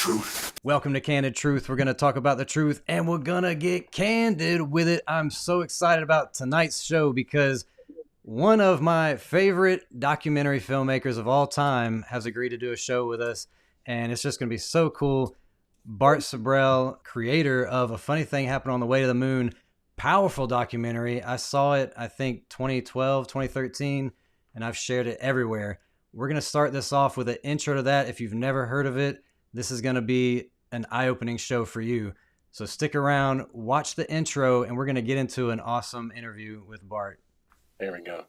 Truth. Welcome to Candid Truth. We're going to talk about the truth and we're going to get candid with it. I'm so excited about tonight's show because one of my favorite documentary filmmakers of all time has agreed to do a show with us, and it's just going to be so cool. Bart Sibrel, creator of A Funny Thing Happened on the Way to the Moon, powerful documentary. I saw it, I think, 2012, 2013, and I've shared it everywhere. We're going to start this off with an intro to that. If you've never heard of it, this is going to be an eye-opening show for you. So stick around, watch the intro, and we're going to get into an awesome interview with Bart. There we go.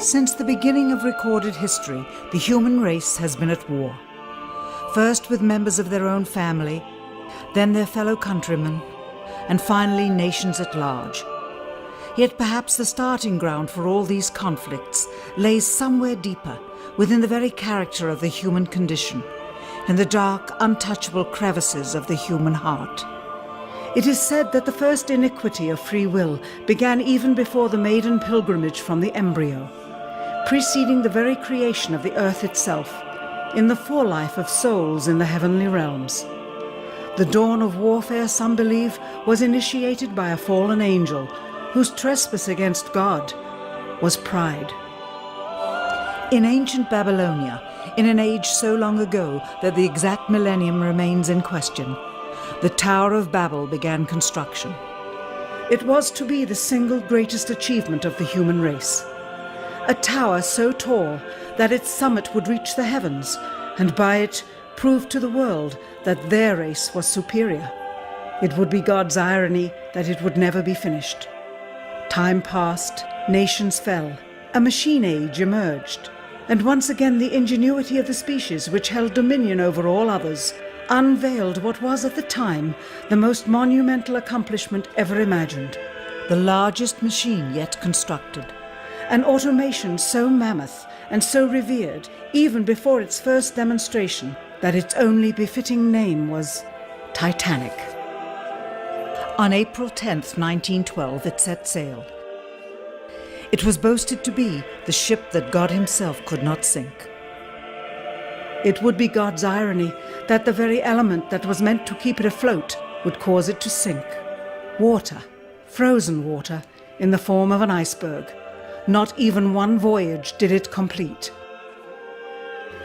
Since the beginning of recorded history, the human race has been at war. First with members of their own family, then their fellow countrymen, and finally nations at large. Yet perhaps the starting ground for all these conflicts lays somewhere deeper, within the very character of the human condition, in the dark, untouchable crevices of the human heart. It is said that the first iniquity of free will began even before the maiden pilgrimage from the embryo, preceding the very creation of the earth itself, in the forelife of souls in the heavenly realms. The dawn of warfare, some believe, was initiated by a fallen angel, whose trespass against God was pride. In ancient Babylonia, in an age so long ago that the exact millennium remains in question, the Tower of Babel began construction. It was to be the single greatest achievement of the human race. A tower so tall that its summit would reach the heavens, and by it prove to the world that their race was superior. It would be God's irony that it would never be finished. Time passed, nations fell, a machine age emerged, and once again the ingenuity of the species which held dominion over all others unveiled what was at the time the most monumental accomplishment ever imagined, the largest machine yet constructed. An automation so mammoth and so revered, even before its first demonstration, that its only befitting name was Titanic. On April 10th, 1912, it set sail. It was boasted to be the ship that God himself could not sink. It would be God's irony that the very element that was meant to keep it afloat would cause it to sink. Water, frozen water, in the form of an iceberg. Not even one voyage did it complete.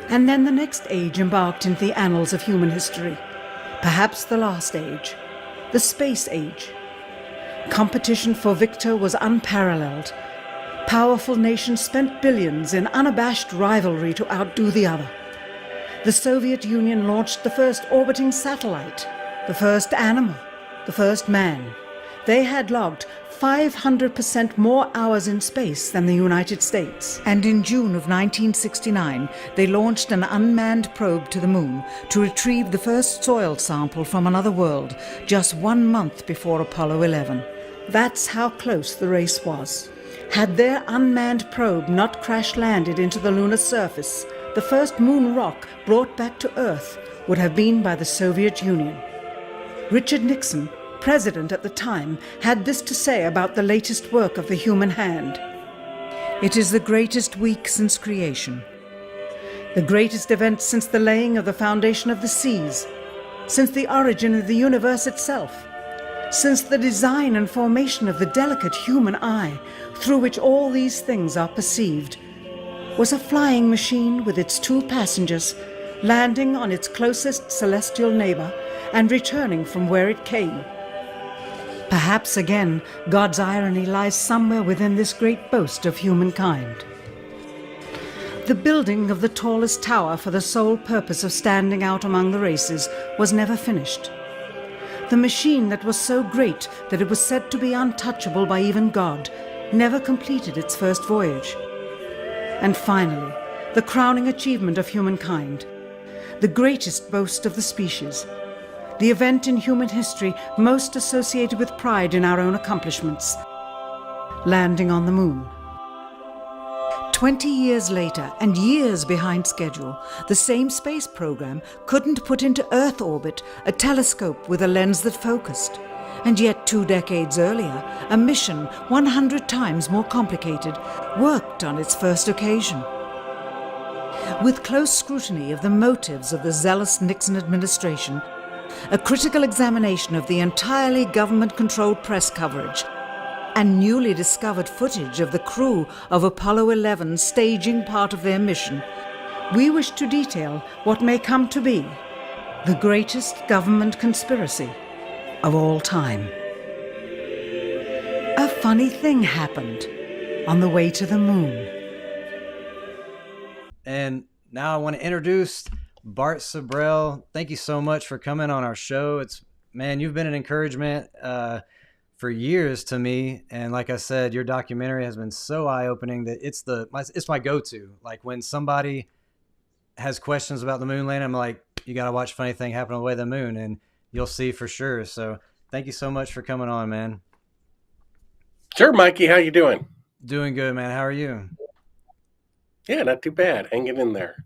And then the next age embarked into the annals of human history, perhaps the last age, the space age. Competition for victor was unparalleled. Powerful nations spent billions in unabashed rivalry to outdo the other. The Soviet Union launched the first orbiting satellite, the first animal, the first man. They had logged 500% more hours in space than the United States. And in June of 1969, they launched an unmanned probe to the moon to retrieve the first soil sample from another world, just 1 month before Apollo 11. That's how close the race was. Had their unmanned probe not crash-landed into the lunar surface, the first moon rock brought back to Earth would have been by the Soviet Union. Richard Nixon, president at the time, had this to say about the latest work of the human hand. It is the greatest week since creation, the greatest event since the laying of the foundation of the seas, since the origin of the universe itself, since the design and formation of the delicate human eye through which all these things are perceived, was a flying machine with its 2 passengers landing on its closest celestial neighbor and returning from where it came. Perhaps again, God's irony lies somewhere within this great boast of humankind. The building of the tallest tower for the sole purpose of standing out among the races was never finished. The machine that was so great that it was said to be untouchable by even God never completed its first voyage. And finally, the crowning achievement of humankind, the greatest boast of the species, the event in human history most associated with pride in our own accomplishments, landing on the moon. 20 years later, and years behind schedule, the same space program couldn't put into Earth orbit a telescope with a lens that focused. And yet 2 decades earlier, a mission 100 times more complicated worked on its first occasion. With close scrutiny of the motives of the zealous Nixon administration, a critical examination of the entirely government-controlled press coverage, and newly discovered footage of the crew of Apollo 11 staging part of their mission, we wish to detail what may come to be the greatest government conspiracy of all time. A funny thing happened on the way to the moon. And now I want to introduce Bart Sibrel. Thank you so much for coming on our show. Man, you've been an encouragement for years to me, and like I said, your documentary has been so eye-opening that it's my go-to. Like when somebody has questions about the moon landing, I'm like, you got to watch Funny Thing Happen on the Way to the Moon, and you'll see for sure. So thank you so much for coming on, man. Sure, Mikey. How you doing? Doing good, man. How are you? Yeah, not too bad. Hanging in there.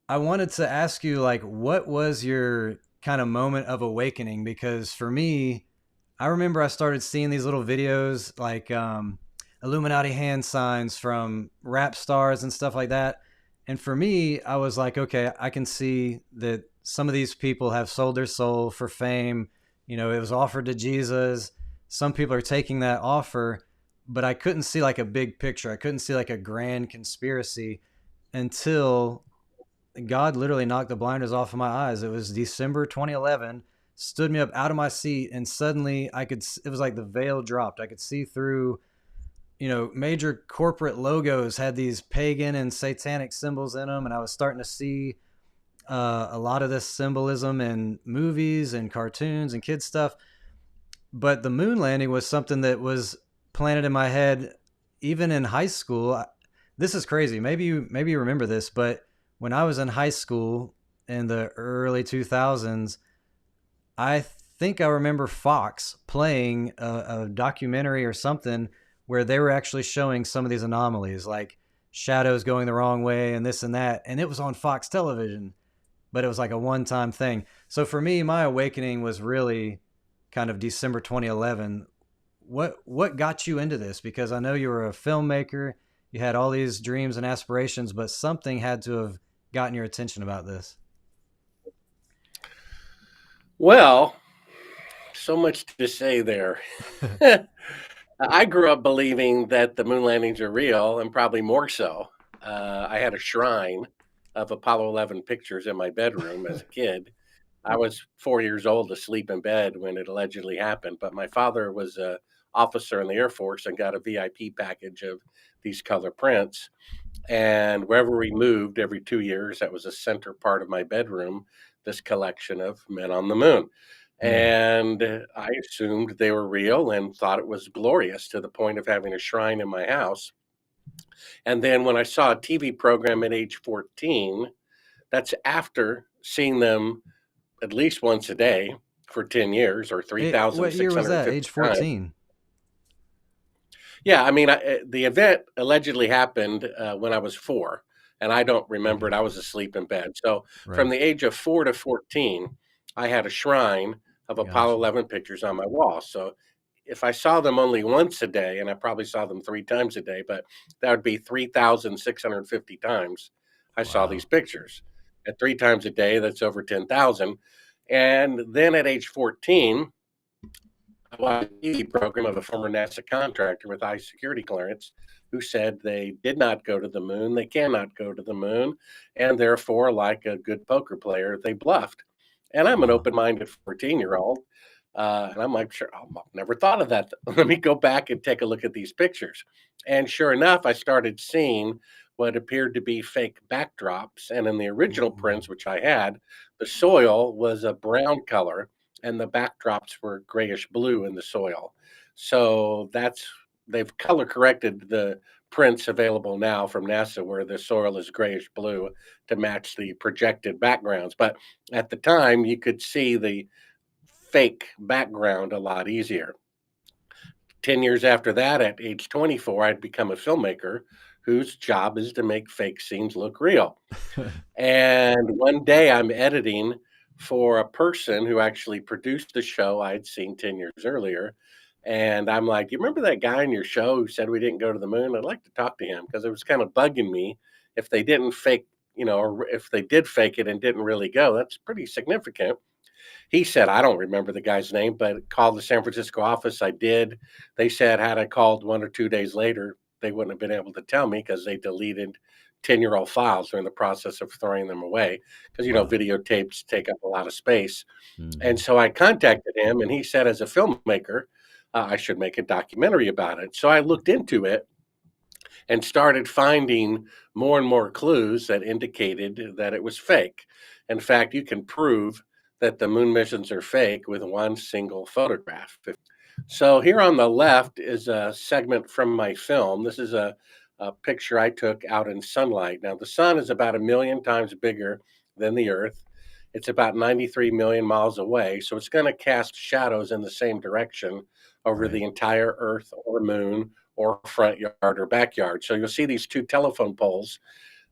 I wanted to ask you, like, what was your kind of moment of awakening? Because for me, I remember I started seeing these little videos like Illuminati hand signs from rap stars and stuff like that. And for me, I was like, okay, I can see that some of these people have sold their soul for fame. You know, it was offered to Jesus. Some people are taking that offer, but I couldn't see like a big picture. I couldn't see like a grand conspiracy until God literally knocked the blinders off of my eyes. It was December 2011, stood me up out of my seat, and suddenly it was like the veil dropped. I could see through, major corporate logos had these pagan and satanic symbols in them. And I was starting to see a lot of this symbolism in movies and cartoons and kids stuff. But the moon landing was something that was planted in my head even in high school. This is crazy. Maybe you remember this, but when I was in high school in the early 2000s, I think I remember Fox playing a documentary or something where they were actually showing some of these anomalies, like shadows going the wrong way and this and that. And it was on Fox television, but it was like a one-time thing. So for me, my awakening was really kind of December 2011. What got you into this? Because I know you were a filmmaker, you had all these dreams and aspirations, but something had to have gotten your attention about this. Well, so much to say there. I grew up believing that the moon landings are real, and probably more so. I had a shrine of Apollo 11 pictures in my bedroom as a kid. I was 4 years old, asleep in bed when it allegedly happened, but my father was an officer in the Air Force and got a VIP package of these color prints. And wherever we moved every 2 years, that was a center part of my bedroom, this collection of men on the moon. And I assumed they were real and thought it was glorious, to the point of having a shrine in my house. And then when I saw a TV program at age 14, that's after seeing them at least once a day for 10 years, or 3,650 What year was that? Age 14? Yeah, I mean, the event allegedly happened when I was 4, and I don't remember it. I was asleep in bed. So from the age of 4 to 14, I had a shrine of Apollo 11 pictures on my wall. So if I saw them only once a day, and I probably saw them 3 times a day, but that would be 3,650 times I saw these pictures. At 3 times a day, that's over 10,000. And then at age 14, I watched a TV program of a former NASA contractor with high security clearance who said they did not go to the moon, they cannot go to the moon, and therefore, like a good poker player, they bluffed. And I'm an open-minded 14-year-old. And I'm like, sure, I've never thought of that. Let me go back and take a look at these pictures. And sure enough, I started seeing what appeared to be fake backdrops. And in the original Ooh. prints, which I had, the soil was a brown color and the backdrops were grayish blue in the soil. So they've color corrected the prints available now from NASA where the soil is grayish blue to match the projected backgrounds. But at the time, you could see the fake background a lot easier. 10 years after that, at age 24, I'd become a filmmaker whose job is to make fake scenes look real. And one day I'm editing for a person who actually produced the show I'd seen 10 years earlier. And I'm like, you remember that guy in your show who said we didn't go to the moon? I'd like to talk to him because it was kind of bugging me if they didn't fake, or if they did fake it and didn't really go. That's pretty significant. He said, I don't remember the guy's name, but called the San Francisco office. I did. They said, had I called 1 or 2 days later, they wouldn't have been able to tell me because they deleted 10-year-old files. They're in the process of throwing them away because, Wow. videotapes take up a lot of space. And Mhm. so I contacted him, and he said, as a filmmaker, I should make a documentary about it. So I looked into it and started finding more and more clues that indicated that it was fake. In fact, you can prove that the moon missions are fake with one single photograph. So here on the left is a segment from my film. This is a picture I took out in sunlight. Now, the sun is about 1 million times bigger than the Earth. It's about 93 million miles away, so it's going to cast shadows in the same direction over Right. the entire Earth or moon or front yard or backyard. So you'll see these two telephone poles,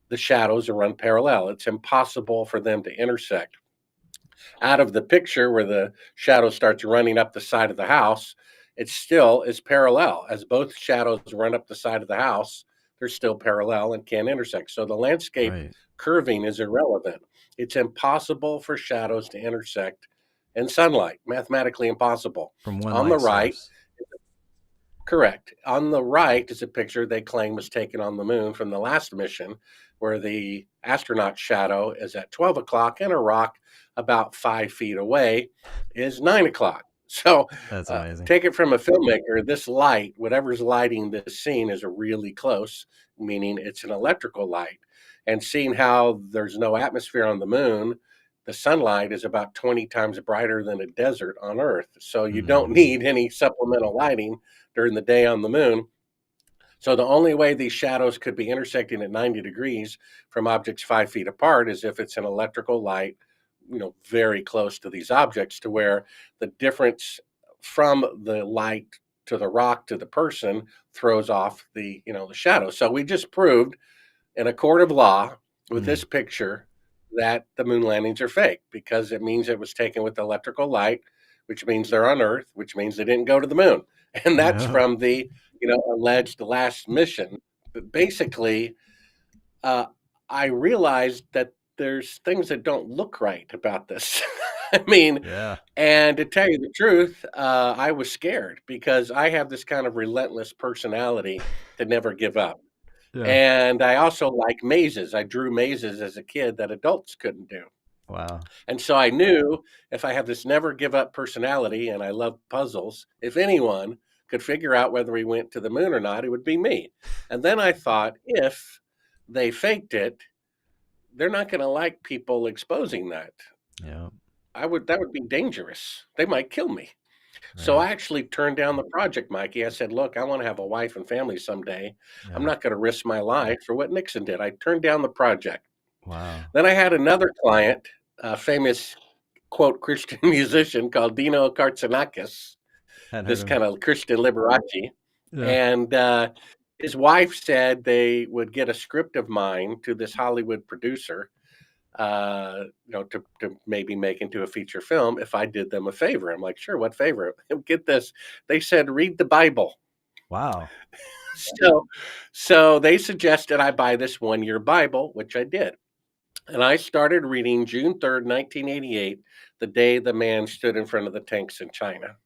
the shadows are run parallel. It's impossible for them to intersect. Out of the picture where the shadow starts running up the side of the house, it still is parallel. As both shadows run up the side of the house, they're still parallel and can't intersect. So the landscape Right. curving is irrelevant. It's impossible for shadows to intersect in sunlight, mathematically impossible. From one On the light right, source. correct. On the right is a picture they claim was taken on the moon from the last mission, where the astronaut shadow is at 12 o'clock and a rock about 5 feet away is 9 o'clock. So That's amazing. take it from a filmmaker, this light, whatever's lighting this scene, is really close, meaning it's an electrical light. And seeing how there's no atmosphere on the moon, the sunlight is about 20 times brighter than a desert on Earth. So you don't Mhm. need any supplemental lighting during the day on the moon. So the only way these shadows could be intersecting at 90 degrees from objects 5 feet apart is if it's an electrical light, very close to these objects, to where the difference from the light to the rock to the person throws off the shadow. So we just proved in a court of law with Mm. this picture that the moon landings are fake because it means it was taken with electrical light, which means they're on Earth, which means they didn't go to the moon. And that's Yep. from the, alleged last mission. But basically, uh, I realized that there's things that don't look right about this. I mean, Yeah. and to tell you the truth, I was scared because I have this kind of relentless personality to never give up. Yeah. And I also like mazes. I drew mazes as a kid that adults couldn't do. Wow. And so I knew if I have this never give up personality and I love puzzles, if anyone could figure out whether we went to the moon or not, it would be me. And then I thought, if they faked it, they're not going to like people exposing that. Yeah. That would be dangerous. They might kill me. So Right. I actually turned down the project, Mikey. I said, look, I want to have a wife and family someday. I'm Yeah. not going to risk my life for what Nixon did. I turned down the project. Wow. Then I had another client, a famous, quote, Christian musician called Dino Katsanakis, Hadn't heard this of him. kind of Christian Liberace. Yeah. And his wife said they would get a script of mine to this Hollywood producer, to maybe make into a feature film if I did them a favor. I'm like, sure, what favor? Get this. They said, read the Bible. Wow. So, so they suggested I buy this 1 year Bible, which I did. And I started reading June 3rd, 1988, the day the man stood in front of the tanks in China.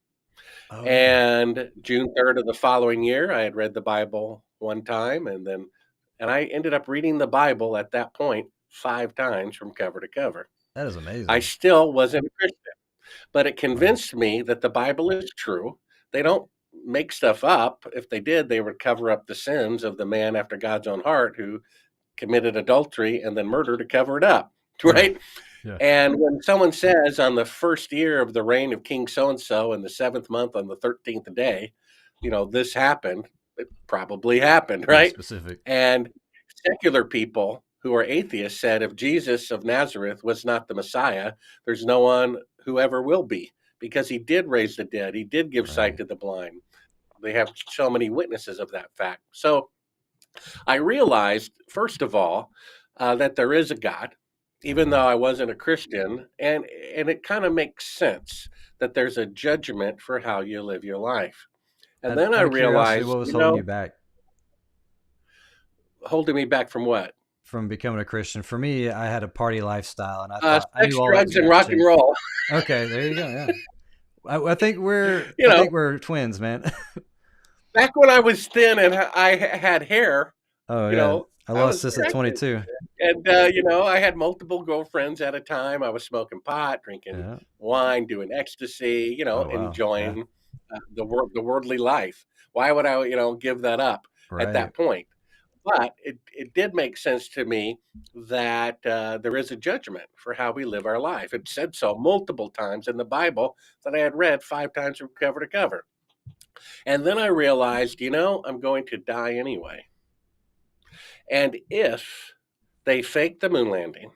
Oh yeah. And June 3rd of the following year, I had read the Bible one time, and I ended up reading the Bible at that point 5 times from cover to cover. That is I amazing. still wasn't a Christian. but it convinced me that the Bible is true. They don't make stuff up. If they did, they would cover up the sins of the man after God's own heart who committed adultery and then murder to cover it up, right? Yeah. And when someone says on the first year of the reign of King so-and-so in the 7th month on the 13th day, this happened, it probably happened, right? Specific. And secular people who are atheists said if Jesus of Nazareth was not the Messiah, there's no one who ever will be, because he did raise the dead. He did give sight to the blind. They have so many witnesses of that fact. So I realized, first of all, that there is a God, even though I wasn't a Christian, and it kind of makes sense that there's a judgment for how you live your life. And then I Out of curiosity, realized, what was holding you back? Holding me back from what? From becoming a Christian. For me, I had a party lifestyle, and I thought I sex, knew all drugs, that and rock and roll. Okay, there you go. Yeah, I think we're twins, man. Back when I was thin and I had hair, I lost this at 22. And I had multiple girlfriends at a time. I was smoking pot, drinking wine, doing ecstasy, enjoying the worldly life. Why would I, give that up at that point? But it did make sense to me that there is a judgment for how we live our life. It said so multiple times in the Bible that I had read 5 times from cover to cover. And then I realized, I'm going to die anyway. And if they fake the moon landing,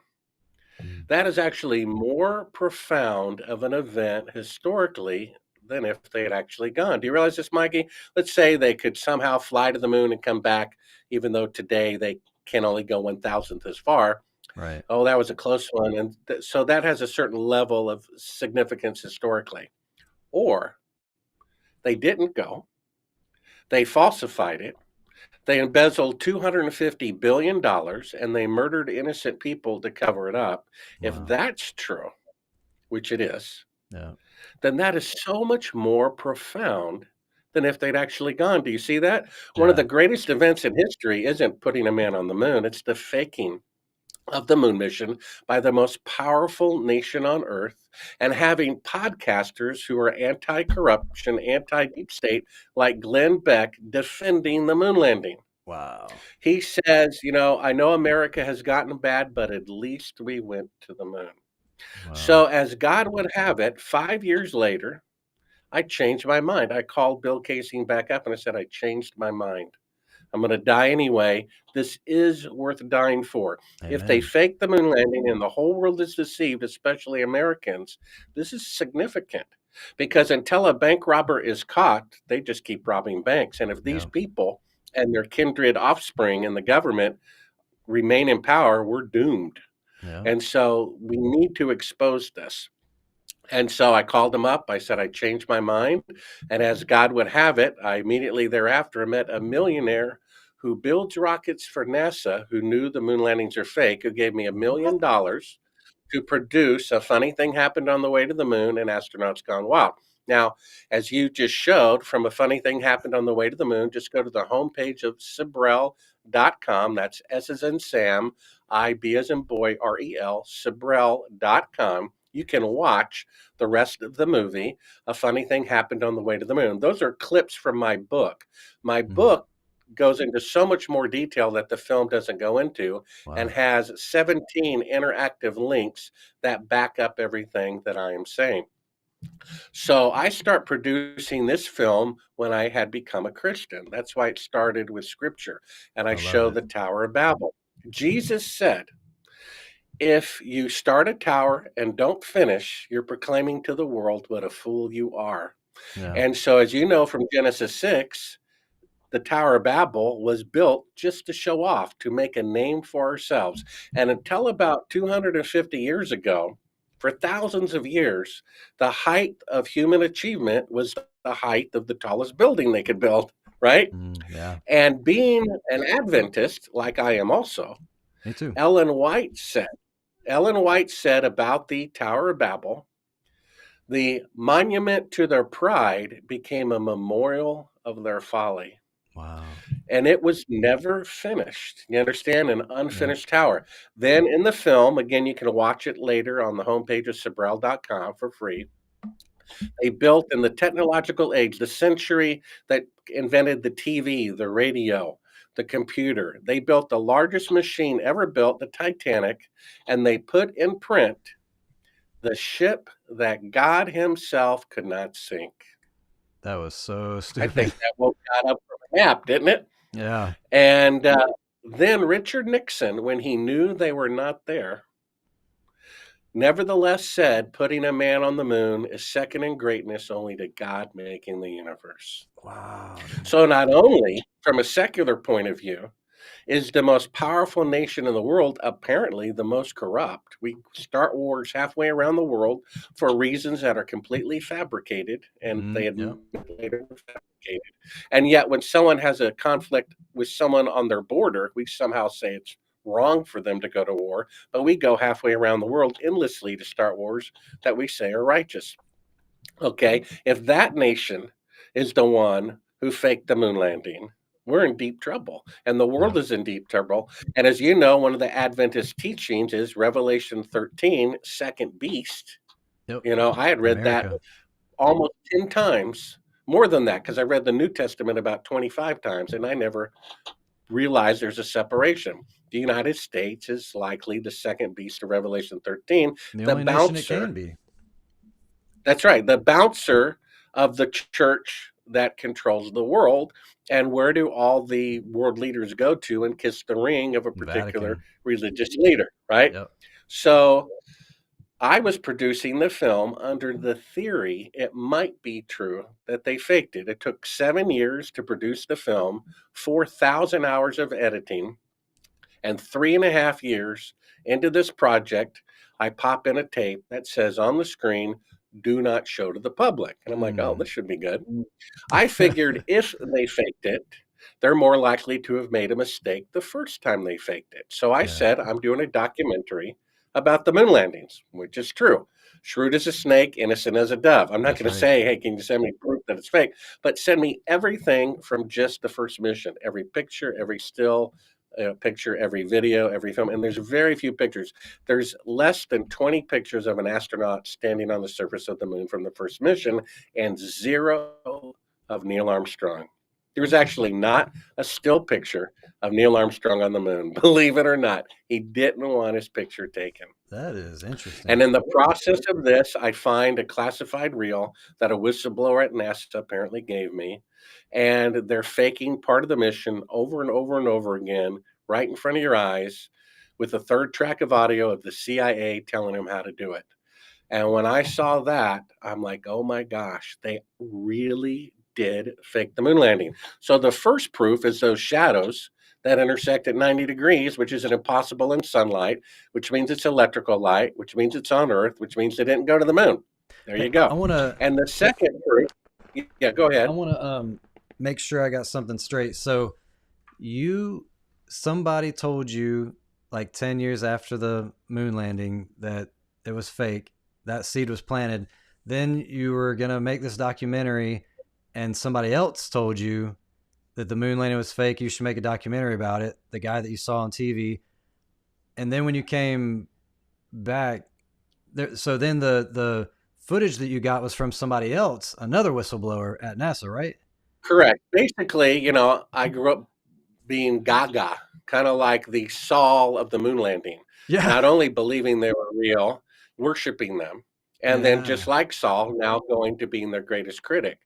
that is actually more profound of an event historically than if they had actually gone. Do you realize this, Mikey? Let's say they could somehow fly to the moon and come back, even though today they can only go 1,000th as far. Right. Oh, that was a close one. And so that has a certain level of significance historically. Or they didn't go. They falsified it. They embezzled $250 billion and they murdered innocent people to cover it up. Wow. If that's true, which it is, then that is so much more profound than if they'd actually gone. Do you see that? One of the greatest events in history isn't putting a man on the moon. It's the faking of the moon mission by the most powerful nation on earth, and having podcasters who are anti-corruption, anti-deep state, like Glenn Beck, defending the moon landing. Wow. He says, I know America has gotten bad, but at least we went to the moon. Wow. So as God would have it, 5 years later, I changed my mind. I called Bill Casing back up and I said, I changed my mind. I'm going to die anyway. This is worth dying for. Amen. If they fake the moon landing and the whole world is deceived, especially Americans, this is significant, because until a bank robber is caught, they just keep robbing banks. And if these people and their kindred offspring in the government remain in power, we're doomed. And so we need to expose this. And so I called him up. I said, I changed my mind. And as God would have it, I immediately thereafter met a millionaire who builds rockets for NASA, who knew the moon landings are fake, who gave me $1 million to produce A Funny Thing Happened on the Way to the Moon and Astronauts Gone Wild. Now, as you just showed, from A Funny Thing Happened on the Way to the Moon, just go to the homepage of Sibrel.com. That's S as in Sam, I, B as in boy, R-E-L, Sibrel.com. You can watch the rest of the movie, A Funny Thing Happened on the Way to the Moon. Those are clips from my book. My book goes into so much more detail that the film doesn't go into, and has 17 interactive links that back up everything that I am saying. So I start producing this film when I had become a Christian. That's why it started with scripture. And I show the Tower of Babel. Jesus said, if you start a tower and don't finish, you're proclaiming to the world what a fool you are. And so, as you know from Genesis 6, the Tower of Babel was built just to show off, to make a name for ourselves. And until about 250 years ago, for thousands of years, the height of human achievement was the height of the tallest building they could build, right? And being an Adventist, like I am also, me too. Ellen White said about the Tower of Babel, the monument to their pride became a memorial of their folly. Wow. And it was never finished. You understand? An unfinished tower. Then in the film, again, you can watch it later on the homepage of Sibrel.com for free. They built in the technological age, the century that invented the TV, the radio, the computer. They built the largest machine ever built, the Titanic, and they put in print the ship that God himself could not sink. That was so I stupid. think that woke God up from a nap, didn't it? Yeah. And then Richard Nixon, when he knew they were not there, nevertheless said, putting a man on the moon is second in greatness only to God making the universe. Wow. So not only from a secular point of view, is the most powerful nation in the world apparently the most corrupt. We start wars halfway around the world for reasons that are completely fabricated, and they admit later were fabricated. And yet, when someone has a conflict with someone on their border, we somehow say it's wrong for them to go to war, but we go halfway around the world endlessly to start wars that we say are righteous. Okay, if that nation is the one who faked the moon landing, we're in deep trouble, and the world is in deep trouble. And as you know, one of the Adventist teachings is Revelation 13, second beast. Yep. You know, I had read that America. almost 10 times, more than that, because I read the New Testament about 25 times, and I never realized there's a separation. The United States is likely the second beast of Revelation 13, The the only nation it bouncer. can be. That's right, the bouncer of the church that controls the world. And where do all the world leaders go to and kiss the ring of a particular Vatican. religious leader, right? Yep. So I was producing the film under the theory it might be true that they faked it. It took 7 years to produce the film, 4,000 hours of editing, and 3.5 years into this project, I pop in a tape that says on the screen, do not show to the public. And I'm like, oh, this should be good. I figured if they faked it, they're more likely to have made a mistake the first time they faked it. So I said, I'm doing a documentary about the moon landings, which is true. Shrewd as a snake, innocent as a dove. I'm not going to say, hey, can you send me proof that it's fake? But send me everything from just the first mission, every picture, every still picture, every video, every film. And there's very few pictures. There's less than 20 pictures of an astronaut standing on the surface of the moon from the first mission and 0 of Neil Armstrong. There's actually not a still picture of Neil Armstrong on the moon. Believe it or not, he didn't want his picture taken. That is interesting. And in the process of this, I find a classified reel that a whistleblower at NASA apparently gave me. And they're faking part of the mission over and over and over again, right in front of your eyes, with a third track of audio of the CIA telling them how to do it. And when I saw that, I'm like, oh my gosh, they really did fake the moon landing. So the first proof is those shadows that intersect at 90 degrees, which is impossible in sunlight, which means it's electrical light, which means it's on Earth, which means they didn't go to the moon. There you go. I want to. And the second proof, yeah, go ahead. I want to make sure I got something straight. So somebody told you like 10 years after the moon landing that it was fake. That seed was planted. Then you were going to make this documentary and somebody else told you that the moon landing was fake. You should make a documentary about it. The guy that you saw on TV. And then when you came back there, so then the footage that you got was from somebody else, another whistleblower at NASA, right? Correct. Basically, you know, I grew up being gaga, kind of like the Saul of the moon landing. Yeah. Not only believing they were real, worshiping them, and then just like Saul, now going to being their greatest critic.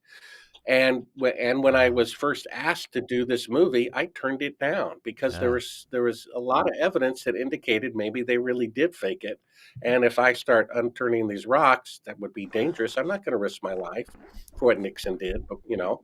And when I was first asked to do this movie, I turned it down because there was a lot of evidence that indicated maybe they really did fake it. And if I start unturning these rocks, that would be dangerous. I'm not going to risk my life for what Nixon did, but you know.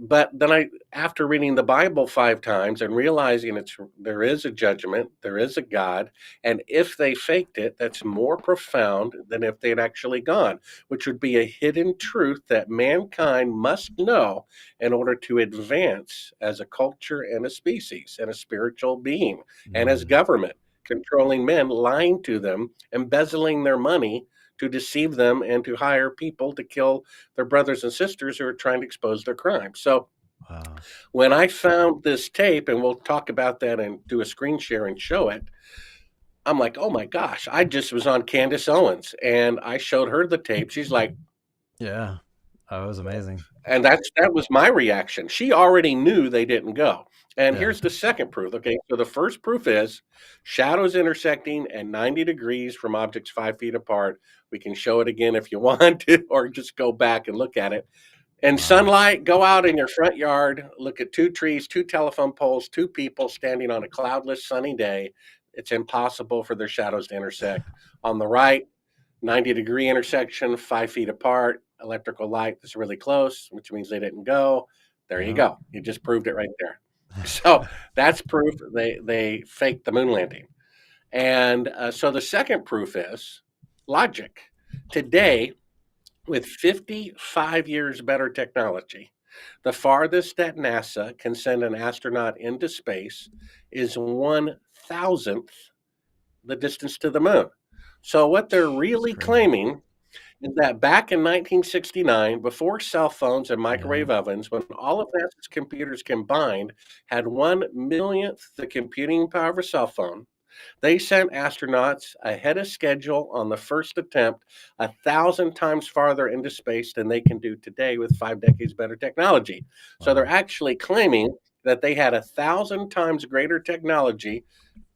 But then after reading the Bible 5 times and realizing there is a judgment, there is a God, and if they faked it, that's more profound than if they'd actually gone, which would be a hidden truth that mankind must know in order to advance as a culture and a species and a spiritual being and as government, controlling men, lying to them, embezzling their money to deceive them and to hire people to kill their brothers and sisters who are trying to expose their crimes. So when I found this tape, and we'll talk about that and do a screen share and show it, I'm like, oh my gosh, I just was on Candace Owens and I showed her the tape. She's like, Yeah. Oh, it was amazing. And that was my reaction. She already knew they didn't go. And Yeah. here's the second proof. Okay, so the first proof is shadows intersecting at 90 degrees from objects 5 feet apart. We can show it again if you want to, or just go back and look at it. And Wow. sunlight, go out in your front yard, look at 2 trees, 2 telephone poles, 2 people standing on a cloudless, sunny day. It's impossible for their shadows to intersect. On the right, 90-degree intersection, 5 feet apart, electrical light that's really close, which means they didn't go. There you Yeah. go. You just proved it right there. So that's proof they faked the moon landing. And so the second proof is logic. Today, with 55 years better technology, the farthest that NASA can send an astronaut into space is 1,000th the distance to the moon. So what they're really crazy. claiming is that back in 1969, before cell phones and microwave Yeah. ovens, when all of NASA's computers combined had 1/1,000,000th the computing power of a cell phone, they sent astronauts ahead of schedule on the first attempt, 1,000 times farther into space than they can do today with 5 decades better technology. So they're Wow. actually claiming that they had 1,000 times greater technology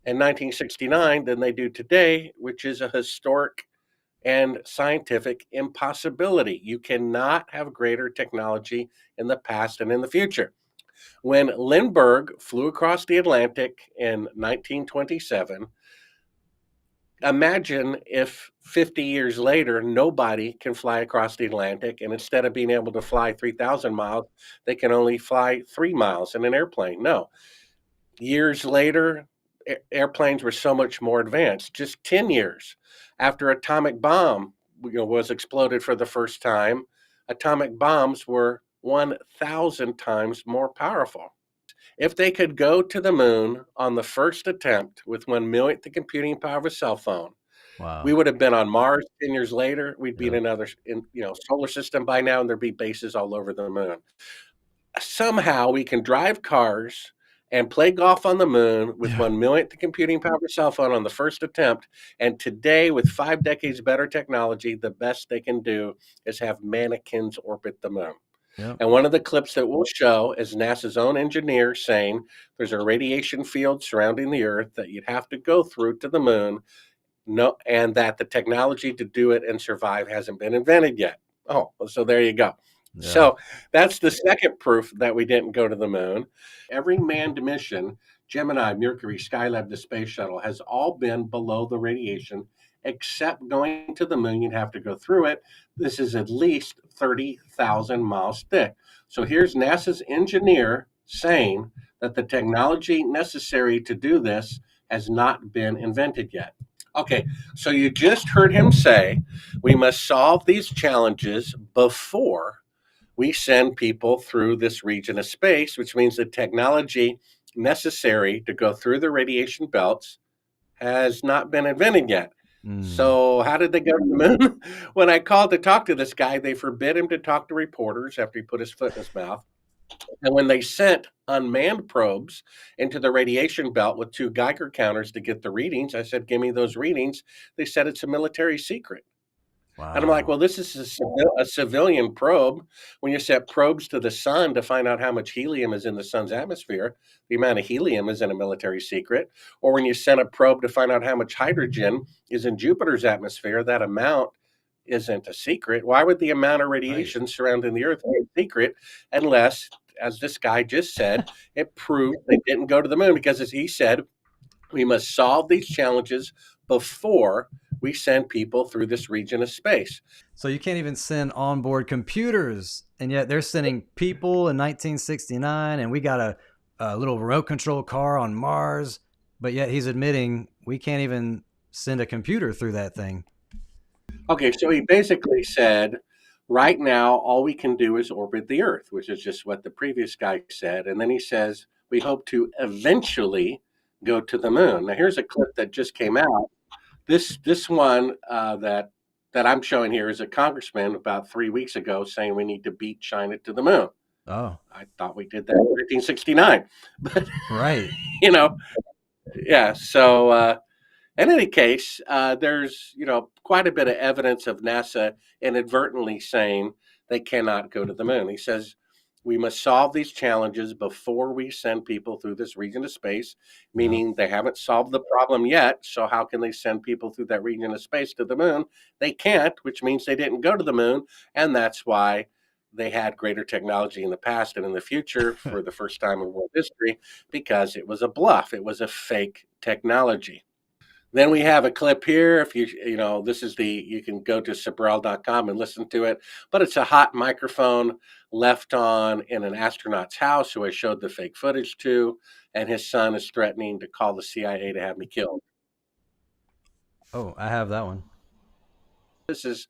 in 1969 than they do today, which is a historic and scientific impossibility. You cannot have greater technology in the past and in the future. When Lindbergh flew across the Atlantic in 1927, imagine if 50 years later, nobody can fly across the Atlantic, and instead of being able to fly 3,000 miles, they can only fly 3 miles in an airplane. No. Years later, airplanes were so much more advanced. Just 10 years after atomic bomb was exploded for the first time, atomic bombs were 1,000 times more powerful. If they could go to the moon on the first attempt with 1/1,000,000th the computing power of a cell phone, we Wow. would have been on Mars 10 years later. We'd be in Yep. another solar system by now, and there'd be bases all over the moon. Somehow we can drive cars and play golf on the moon with Yeah. 1/1,000,000th the computing power of a cell phone on the first attempt. And today, with 5 decades better technology, the best they can do is have mannequins orbit the moon. Yep. And one of the clips that we'll show is NASA's own engineer saying there's a radiation field surrounding the Earth that you'd have to go through to the moon. No, and that the technology to do it and survive hasn't been invented yet. Oh, so there you go. Yeah. So that's the second proof that we didn't go to the moon. Every manned mission, Gemini, Mercury, Skylab, the space shuttle, has all been below the radiation, except going to the moon, you'd have to go through it. This is at least 30,000 miles thick. So here's NASA's engineer saying that the technology necessary to do this has not been invented yet. Okay, so you just heard him say we must solve these challenges before we send people through this region of space, which means the technology necessary to go through the radiation belts has not been invented yet. Mm. So, how did they go to the moon? When I called to talk to this guy, they forbid him to talk to reporters after he put his foot in his mouth. And when they sent unmanned probes into the radiation belt with 2 Geiger counters to get the readings, I said, "Give me those readings." They said it's a military secret. And I'm like, Wow. well, this is a civilian probe. When you set probes to the sun to find out how much helium is in the sun's atmosphere, the amount of helium is in a military secret. Or when you send a probe to find out how much hydrogen is in Jupiter's atmosphere, that amount isn't a secret. Why would the amount of Right. radiation surrounding the Earth be a secret unless, as this guy just said, it proved they didn't go to the moon? Because as he said, we must solve these challenges before we send people through this region of space. So you can't even send onboard computers, and yet they're sending people in 1969, and we got a little remote control car on Mars, but yet he's admitting we can't even send a computer through that thing. Okay, so he basically said, right now, all we can do is orbit the Earth, which is just what the previous guy said. And then he says, we hope to eventually go to the moon. Now, here's a clip that just came out. This one that I'm showing here is a congressman about 3 weeks ago saying we need to beat China to the moon. Oh, I thought we did that in 1969, but right. you know, yeah. So In any case, there's quite a bit of evidence of NASA inadvertently saying they cannot go to the moon. He says we must solve these challenges before we send people through this region of space, Yeah. meaning they haven't solved the problem yet. So how can they send people through that region of space to the moon? They can't, which means they didn't go to the moon, and that's why they had greater technology in the past and in the future for the first time in world history, because it was a bluff. It was a fake technology. Then we have a clip here. If this is you can go to Sibrel.com and listen to it, but it's a hot microphone left on in an astronaut's house who I showed the fake footage to, and his son is threatening to call the CIA to have me killed. Oh, I have that one. This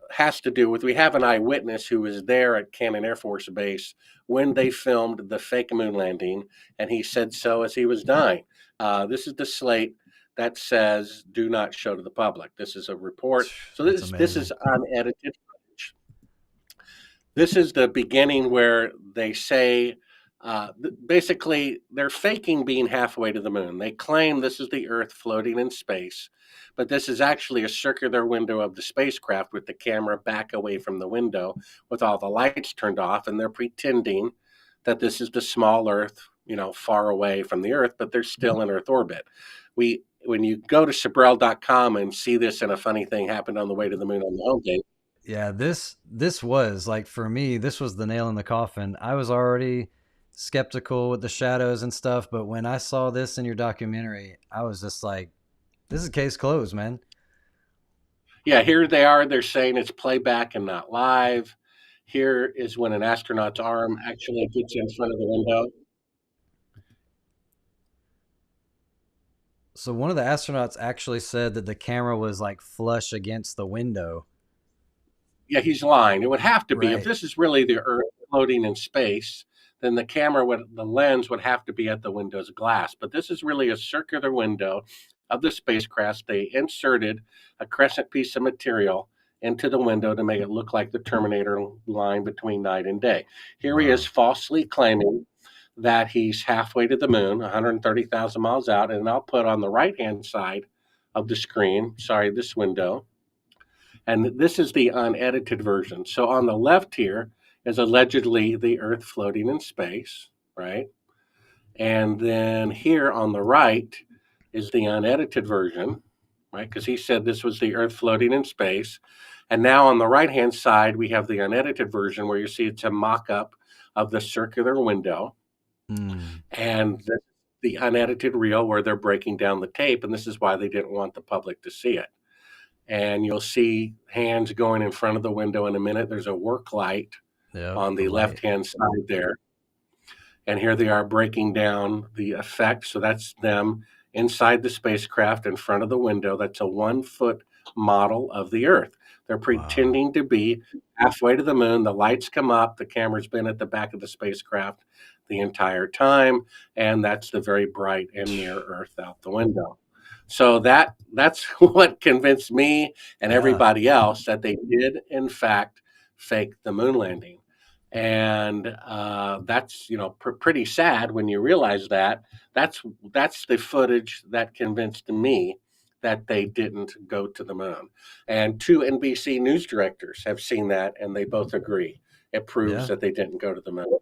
has to do with, we have an eyewitness who was there at Cannon Air Force Base when they filmed the fake moon landing, and he said so as he was dying. This is the slate that says do not show to the public. This is a report. So this is unedited footage. This is the beginning where they say basically they're faking being halfway to the moon. They claim this is the Earth floating in space, but this is actually a circular window of the spacecraft with the camera back away from the window with all the lights turned off, and they're pretending that this is the small Earth, far away from the Earth, but they're still in Earth orbit. When you go to Sibrel.com and see this, and a funny thing happened on the way to the moon on the homepage. Yeah, this was like, for me, this was the nail in the coffin. I was already skeptical with the shadows and stuff, but when I saw this in your documentary, I was just like, this is case closed, man. Yeah, here they are. They're saying it's playback and not live. Here is when an astronaut's arm actually gets in front of the window. So one of the astronauts actually said that the camera was like flush against the window. Yeah, he's lying. It would have to be. If Right. this is really the Earth floating in space, then the lens would have to be at the window's glass. But this is really a circular window of the spacecraft. They inserted a crescent piece of material into the window to make it look like the Terminator line between night and day. Here he Wow. is falsely claiming that he's halfway to the moon, 130,000 miles out. And I'll put on the right-hand side of the screen, this window. And this is the unedited version. So on the left here is allegedly the Earth floating in space, right? And then here on the right is the unedited version, right? Because he said this was the Earth floating in space. And now on the right-hand side, we have the unedited version where you see it's a mock-up of the circular window. And the unedited reel where they're breaking down the tape. And this is why they didn't want the public to see it. And you'll see hands going in front of the window in a minute. There's a work light on the left-hand side there. And here they are breaking down the effect. So that's them inside the spacecraft in front of the window. That's a 1-foot model of the Earth. They're pretending to be halfway to the moon. The lights come up. The camera's been at the back of the spacecraft the entire time. And that's the very bright and near Earth out the window. So that's what convinced me and everybody else that they did, in fact, fake the moon landing. And that's pretty sad when you realize that. That's the footage that convinced me that they didn't go to the moon. And 2 NBC news directors have seen that, and they both agree. It proves that they didn't go to the moon.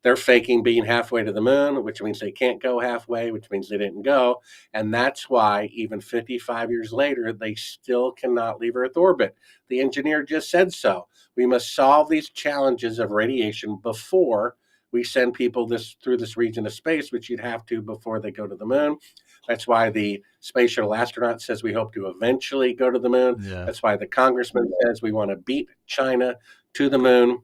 They're faking being halfway to the moon, which means they can't go halfway, which means they didn't go. And that's why even 55 years later, they still cannot leave Earth orbit. The engineer just said so. We must solve these challenges of radiation before we send people through this region of space, which you'd have to before they go to the moon. That's why the space shuttle astronaut says we hope to eventually go to the moon. Yeah. That's why the congressman says we want to beat China to the moon.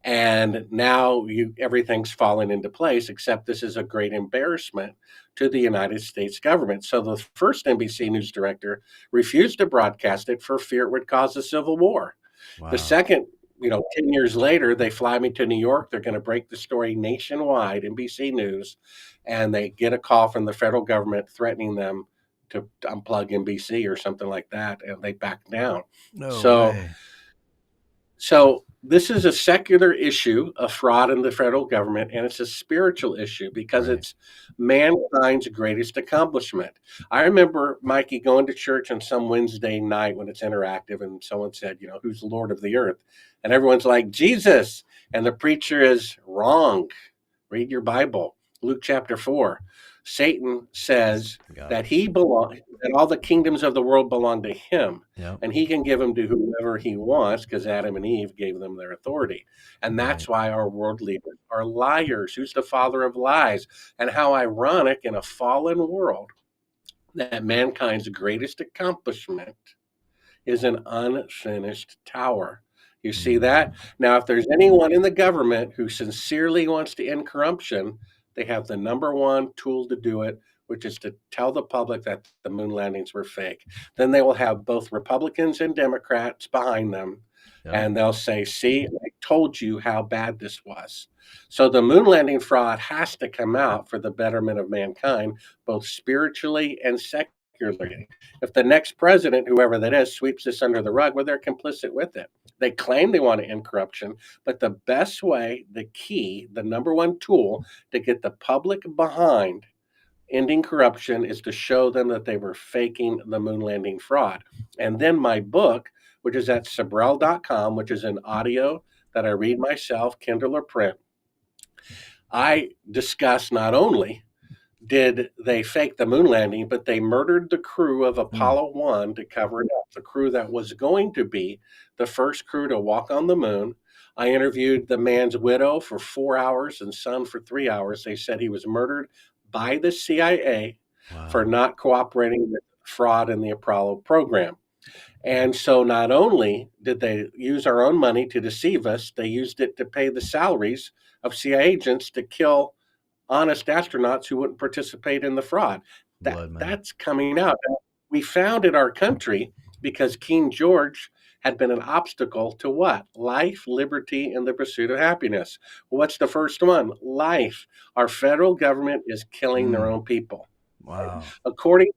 And now everything's fallen into place, except this is a great embarrassment to the United States government. So the first NBC news director refused to broadcast it for fear it would cause a civil war. Wow. The second, 10 years later, they fly me to New York. They're going to break the story nationwide, NBC News, and they get a call from the federal government threatening them to unplug NBC or something like that, and they back down. No way. So this is a secular issue of fraud in the federal government, and it's a spiritual issue because Right. it's mankind's greatest accomplishment. I remember, Mikey, going to church on some Wednesday night when it's interactive, and someone said, who's the Lord of the earth? And everyone's like, Jesus. And the preacher is wrong. Read your Bible. Luke chapter 4. Satan says God. that all the kingdoms of the world belong to him, Yep. and he can give them to whoever he wants because Adam and Eve gave them their authority. And that's Right. why our world leaders are liars. Who's the father of lies? And how ironic in a fallen world that mankind's greatest accomplishment is an unfinished tower. You see that? Now, if there's anyone in the government who sincerely wants to end corruption, they have the number one tool to do it, which is to tell the public that the moon landings were fake. Then they will have both Republicans and Democrats behind them, Yep. and they'll say, see, I told you how bad this was. So the moon landing fraud has to come out for the betterment of mankind, both spiritually and secularly. If the next president, whoever that is, sweeps this under the rug, well, they're complicit with it. They claim they want to end corruption, but the best way, the key, the number one tool to get the public behind ending corruption is to show them that they were faking the moon landing fraud. And then my book, which is at Sibrel.com, which is an audio that I read myself, Kindle or print, I discuss not only did they fake the moon landing, but they murdered the crew of Apollo 1 to cover it up, the crew that was going to be the first crew to walk on the moon. I interviewed the man's widow for 4 hours and son for 3 hours. They said he was murdered by the CIA for not cooperating with fraud in the Apollo program. And so not only did they use our own money to deceive us, they used it to pay the salaries of CIA agents to kill honest astronauts who wouldn't participate in the fraud. That's coming out. We founded our country because King George had been an obstacle to what? Life, liberty, and the pursuit of happiness. What's the first one? Life. Our federal government is killing their own people. Wow. According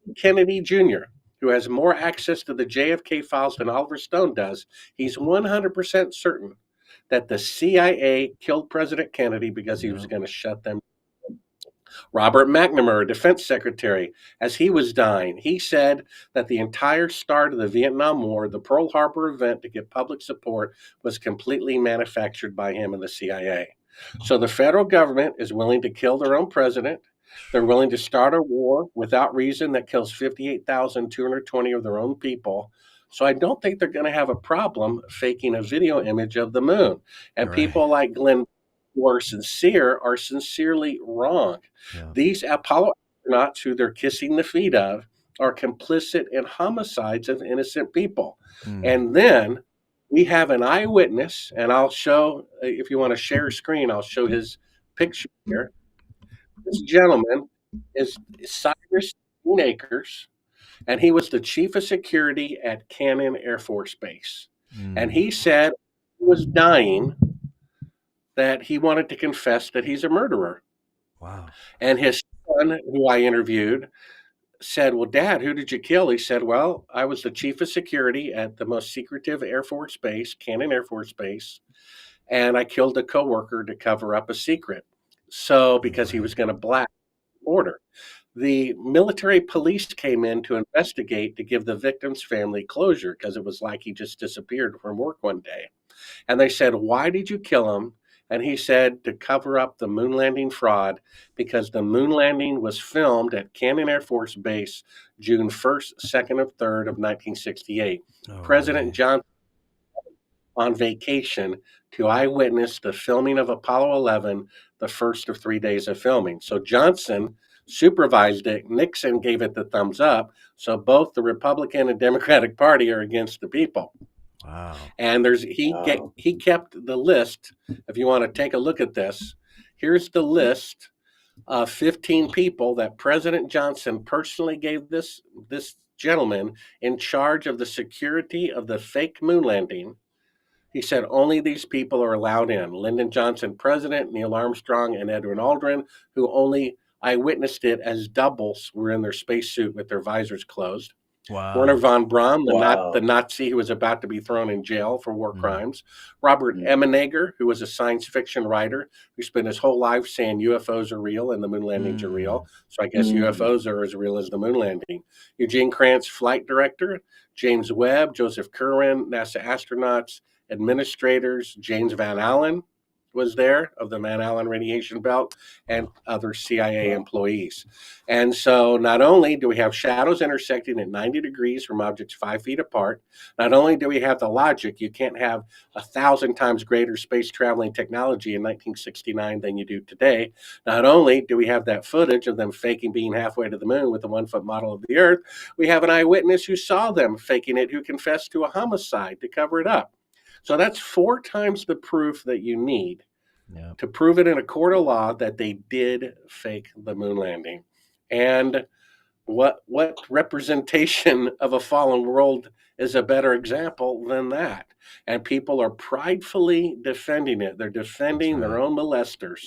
to Kennedy Jr., who has more access to the JFK files than Oliver Stone does, he's 100% certain that the CIA killed President Kennedy because he was going to shut them. Robert McNamara, defense secretary, as he was dying, he said that the entire start of the Vietnam War, the Pearl Harbor event to get public support, was completely manufactured by him and the CIA. So the federal government is willing to kill their own president. They're willing to start a war without reason that kills 58,220 of their own people. So I don't think they're going to have a problem faking a video image of the moon. And people like Glenn who are sincerely wrong. Yeah. These Apollo astronauts who they're kissing the feet of are complicit in homicides of innocent people. And then we have an eyewitness, and I'll show, if you want to share screen, I'll show his picture here. This gentleman is Cyrus Acres, and he was the chief of security at Cannon Air Force Base. And he said he was dying that he wanted to confess that he's a murderer. Wow. And his son, who I interviewed, said, well, Dad, who did you kill? He said, well, I was the chief of security at the most secretive Air Force base, Cannon Air Force Base, and I killed a coworker to cover up a secret. So because he was going to black order. The military police came in to investigate to give the victim's family closure because it was like he just disappeared from work one day. And they said, why did you kill him? And he said to cover up the moon landing fraud because the moon landing was filmed at Cannon Air Force Base June 1st, 2nd, and 3rd of 1968. President Johnson on vacation to eyewitness the filming of Apollo 11, the first of 3 days of filming. So Johnson supervised it. Nixon gave it the thumbs up. So both the Republican and Democratic Party are against the people. Wow. And he kept the list. If you want to take a look at this, here's the list of 15 people that President Johnson personally gave this gentleman in charge of the security of the fake moon landing. He said only these people are allowed in. Lyndon Johnson, president, Neil Armstrong, and Edwin Aldrin, who only eyewitnessed it as doubles were in their spacesuit with their visors closed. Werner Wow. von Braun, Wow. the Nazi who was about to be thrown in jail for war Mm. crimes. Robert Mm. Emenegger, who was a science fiction writer who spent his whole life saying UFOs are real and the moon landings are real. So I guess UFOs are as real as the moon landing. Eugene Krantz, flight director. James Webb, Joseph Curran, NASA astronauts, administrators. James Van Allen was there of the Van Allen radiation belt, and other CIA employees. And so not only do we have shadows intersecting at 90 degrees from objects 5 feet apart, not only do we have the logic, you can't have 1,000 times greater space traveling technology in 1969 than you do today. Not only do we have that footage of them faking being halfway to the moon with a 1-foot model of the Earth, we have an eyewitness who saw them faking it, who confessed to a homicide to cover it up. So that's 4 times the proof that you need to prove it in a court of law that they did fake the moon landing. And what representation of a fallen world is a better example than that? And people are pridefully defending it. They're defending their own molesters.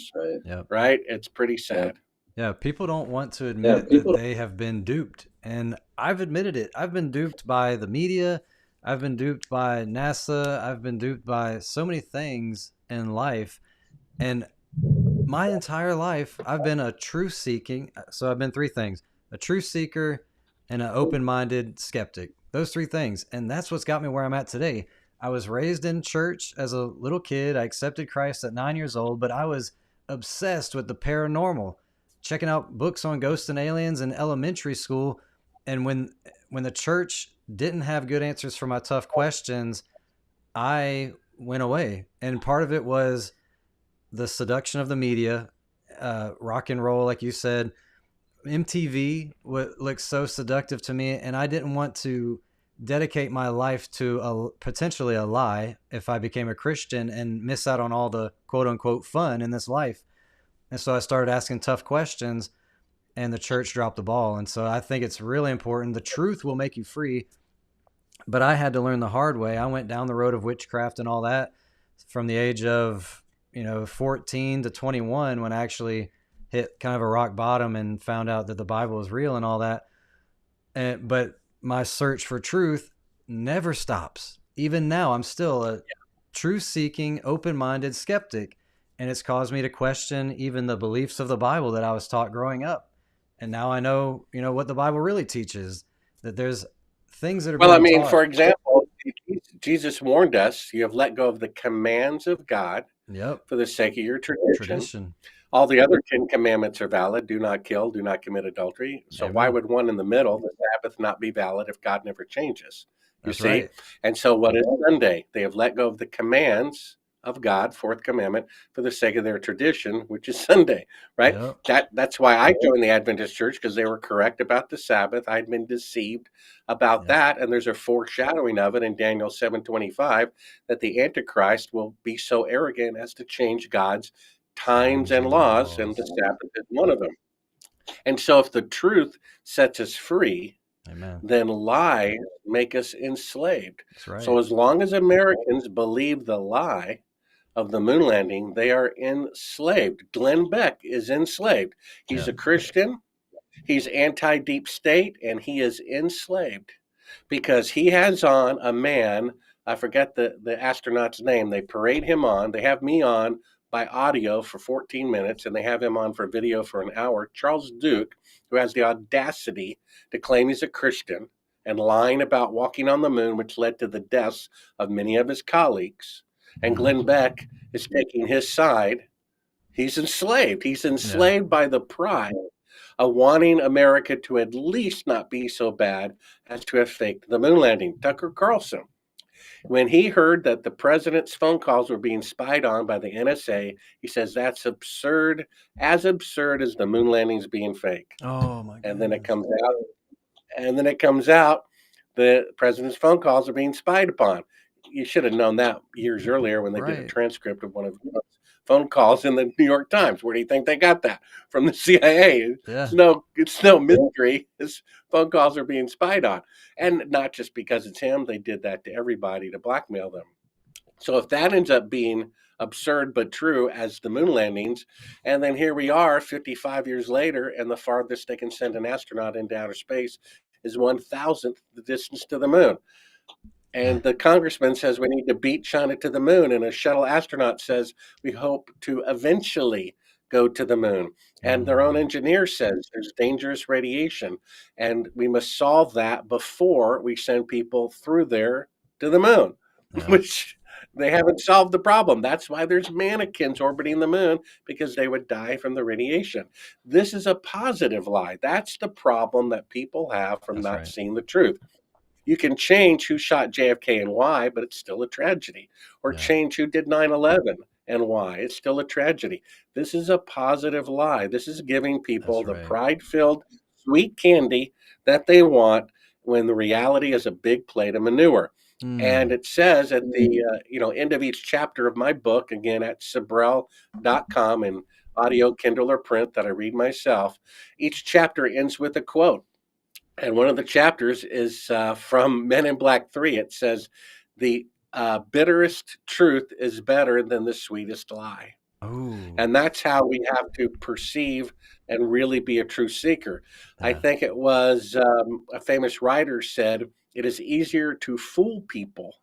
Right? It's pretty sad. Yeah, people don't want to admit that they have been duped. And I've admitted it. I've been duped by the media. I've been duped by NASA. I've been duped by so many things in life. And my entire life, I've been a truth seeking. So I've been 3 things: a truth seeker and an open-minded skeptic. Those 3 things. And that's what's got me where I'm at today. I was raised in church as a little kid. I accepted Christ at 9 years old, but I was obsessed with the paranormal, checking out books on ghosts and aliens in elementary school. And when the church didn't have good answers for my tough questions, I went away. And part of it was the seduction of the media, rock and roll, like you said. MTV looked so seductive to me, and I didn't want to dedicate my life to potentially a lie if I became a Christian and miss out on all the quote unquote fun in this life. And so I started asking tough questions, and the church dropped the ball. And so I think it's really important. The truth will make you free, but I had to learn the hard way. I went down the road of witchcraft and all that from the age of 14 to 21, when I actually hit kind of a rock bottom and found out that the Bible is real and all that. But my search for truth never stops. Even now, I'm still a truth-seeking, open-minded skeptic, and it's caused me to question even the beliefs of the Bible that I was taught growing up. And now I know, what the Bible really teaches, that there's things that are being taught. For example, Jesus warned us, you have let go of the commands of God for the sake of your tradition. All the other 10 commandments are valid. Do not kill, do not commit adultery. So why would one in the middle, the Sabbath, not be valid if God never changes? You see? Right. And so what is Sunday? They have let go of the commands of God, 4th commandment, for the sake of their tradition, which is Sunday, right? That's why I joined the Adventist church, because they were correct about the Sabbath. I'd been deceived about that, and there's a foreshadowing of it in Daniel 7:25 that the Antichrist will be so arrogant as to change God's times and laws, and the Sabbath is one of them. And so if the truth sets us free, then lies make us enslaved. So as long as Americans believe the lie of the moon landing, they are enslaved. Glenn Beck is enslaved. He's a Christian. He's anti-deep state, and he is enslaved because he has on a man, I forget the astronaut's name. They parade him on. They have me on by audio for 14 minutes, and they have him on for video for an hour. Charles Duke, who has the audacity to claim he's a Christian and lying about walking on the moon, which led to the deaths of many of his colleagues. And Glenn Beck is taking his side. He's enslaved. He's enslaved by the pride of wanting America to at least not be so bad as to have faked the moon landing. Tucker Carlson, when he heard that the president's phone calls were being spied on by the NSA, he says that's absurd as the moon landings being fake. Oh my God. And then it comes out the president's phone calls are being spied upon. You should have known that years earlier when they did a transcript of one of those phone calls in the New York Times. Where do you think they got that? From the CIA. It's no mystery. His phone calls are being spied on. And not just because it's him. They did that to everybody to blackmail them. So if that ends up being absurd but true as the moon landings, and then here we are 55 years later, and the farthest they can send an astronaut into outer space is 1,000th the distance to the moon. And the congressman says we need to beat China to the moon. And a shuttle astronaut says we hope to eventually go to the moon. And their own engineer says there's dangerous radiation. And we must solve that before we send people through there to the moon, Yeah. which they haven't solved the problem. That's why there's mannequins orbiting the moon, because they would die from the radiation. This is a positive lie. That's the problem that people have from That's not right. seeing the truth. You can change who shot JFK and why, but it's still a tragedy. Or Yeah. change who did 9/11 and why. It's still a tragedy. This is a positive lie. This is giving people That's the right. pride-filled sweet candy that they want when the reality is a big plate of manure. And it says at the end of each chapter of my book, again at Sibrel.com, and audio, Kindle, or print that I read myself, each chapter ends with a quote. And one of the chapters is from Men in Black 3. It says, the bitterest truth is better than the sweetest lie. Oh. And that's how we have to perceive and really be a true seeker. I Yeah. think it was a famous writer said, it is easier to fool people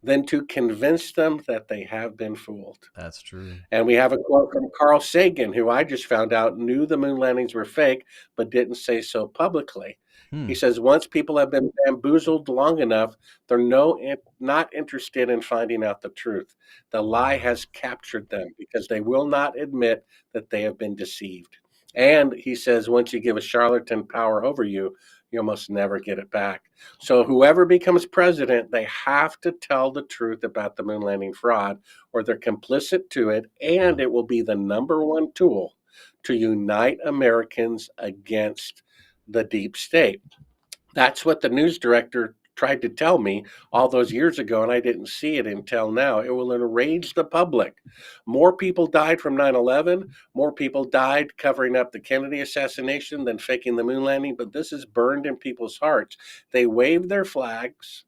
than to convince them that they have been fooled. That's true. And we have a quote from Carl Sagan, who I just found out knew the moon landings were fake, but didn't say so publicly. He says, once people have been bamboozled long enough, they're not interested in finding out the truth. The lie has captured them because they will not admit that they have been deceived. And he says, once you give a charlatan power over you, you almost never get it back. So whoever becomes president, they have to tell the truth about the moon landing fraud, or they're complicit to it, and it will be the number one tool to unite Americans against the deep state. That's what the news director tried to tell me all those years ago, and I didn't see it until now. It will enrage the public. More people died from 9/11. More people died covering up the Kennedy assassination than faking the moon landing, but this is burned in people's hearts. They waved their flags.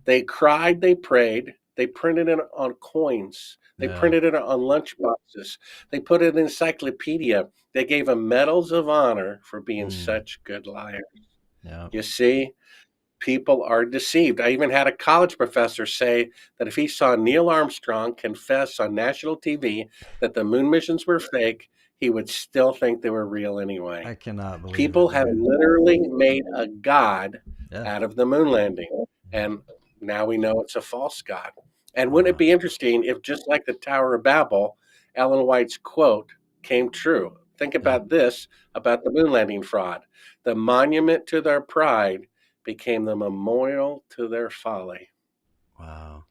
They cried, they prayed. They printed it on coins. They printed it on lunchboxes. They put it in encyclopedia. They gave them medals of honor for being such good liars. Yeah. You see, people are deceived. I even had a college professor say that if he saw Neil Armstrong confess on national TV that the moon missions were fake, he would still think they were real anyway. I cannot believe People it, have dude. literally made a god Yeah. out of the moon landing, and now we know it's a false god. And wouldn't it be interesting if, just like the Tower of Babel, Ellen White's quote came true? Think about this about the moon landing fraud. The monument to their pride became the memorial to their folly. Wow.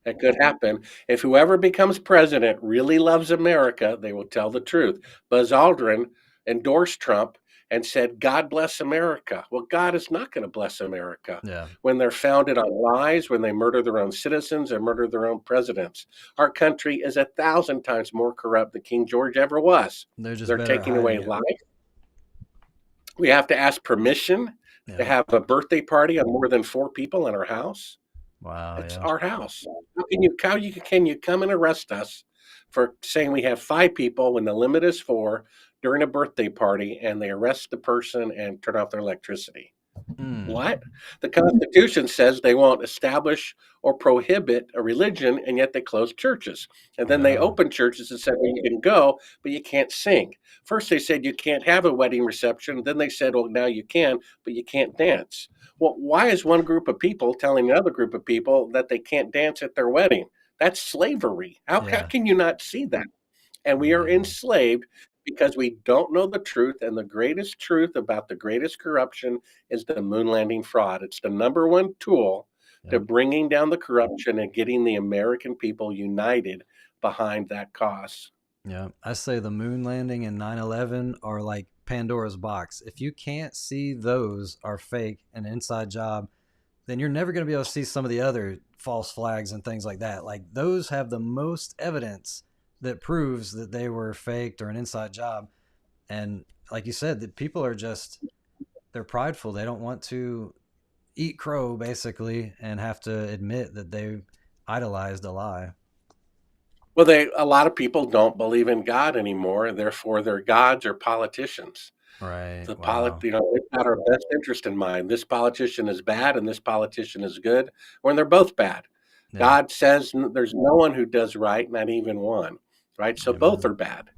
That could happen. If whoever becomes president really loves America, they will tell the truth. Buzz Aldrin endorsed Trump and said, God bless America. Well, God is not going to bless America Yeah. when they're founded on lies, when they murder their own citizens and murder their own presidents. Our country is 1,000 times more corrupt than King George ever was. They're just They're better at taking away hiding it. life. We have to ask permission to Yeah. have a birthday party on more than 4 people in our house. Wow. It's Yeah. our house. Can you come and arrest us for saying we have 5 people when the limit is 4 during a birthday party, and they arrest the person and turn off their electricity? What? The Constitution says they won't establish or prohibit a religion, and yet they close churches. And then they Yeah. open churches and said, well, you can go, but you can't sing. First they said you can't have a wedding reception. Then they said, well, now you can, but you can't dance. Well, why is one group of people telling another group of people that they can't dance at their wedding? That's slavery. How can you not see that? And we are enslaved because we don't know the truth. And the greatest truth about the greatest corruption is the moon landing fraud. It's the number one tool to bringing down the corruption and getting the American people united behind that cause. Yeah. I say the moon landing and 9/11 are like Pandora's box. If you can't see those are fake, an inside job, then you're never going to be able to see some of the other false flags and things like that. Like those have the most evidence that proves that they were faked or an inside job. And like you said, that people are they're prideful. They don't want to eat crow basically and have to admit that they idolized a lie. Well, a lot of people don't believe in God anymore, and therefore their gods are politicians. Right. The Wow. they've got our best interest in mind. This politician is bad and this politician is good, when they're both bad. Yeah. God says there's no one who does right, not even one. Right? So both Amen. are bad.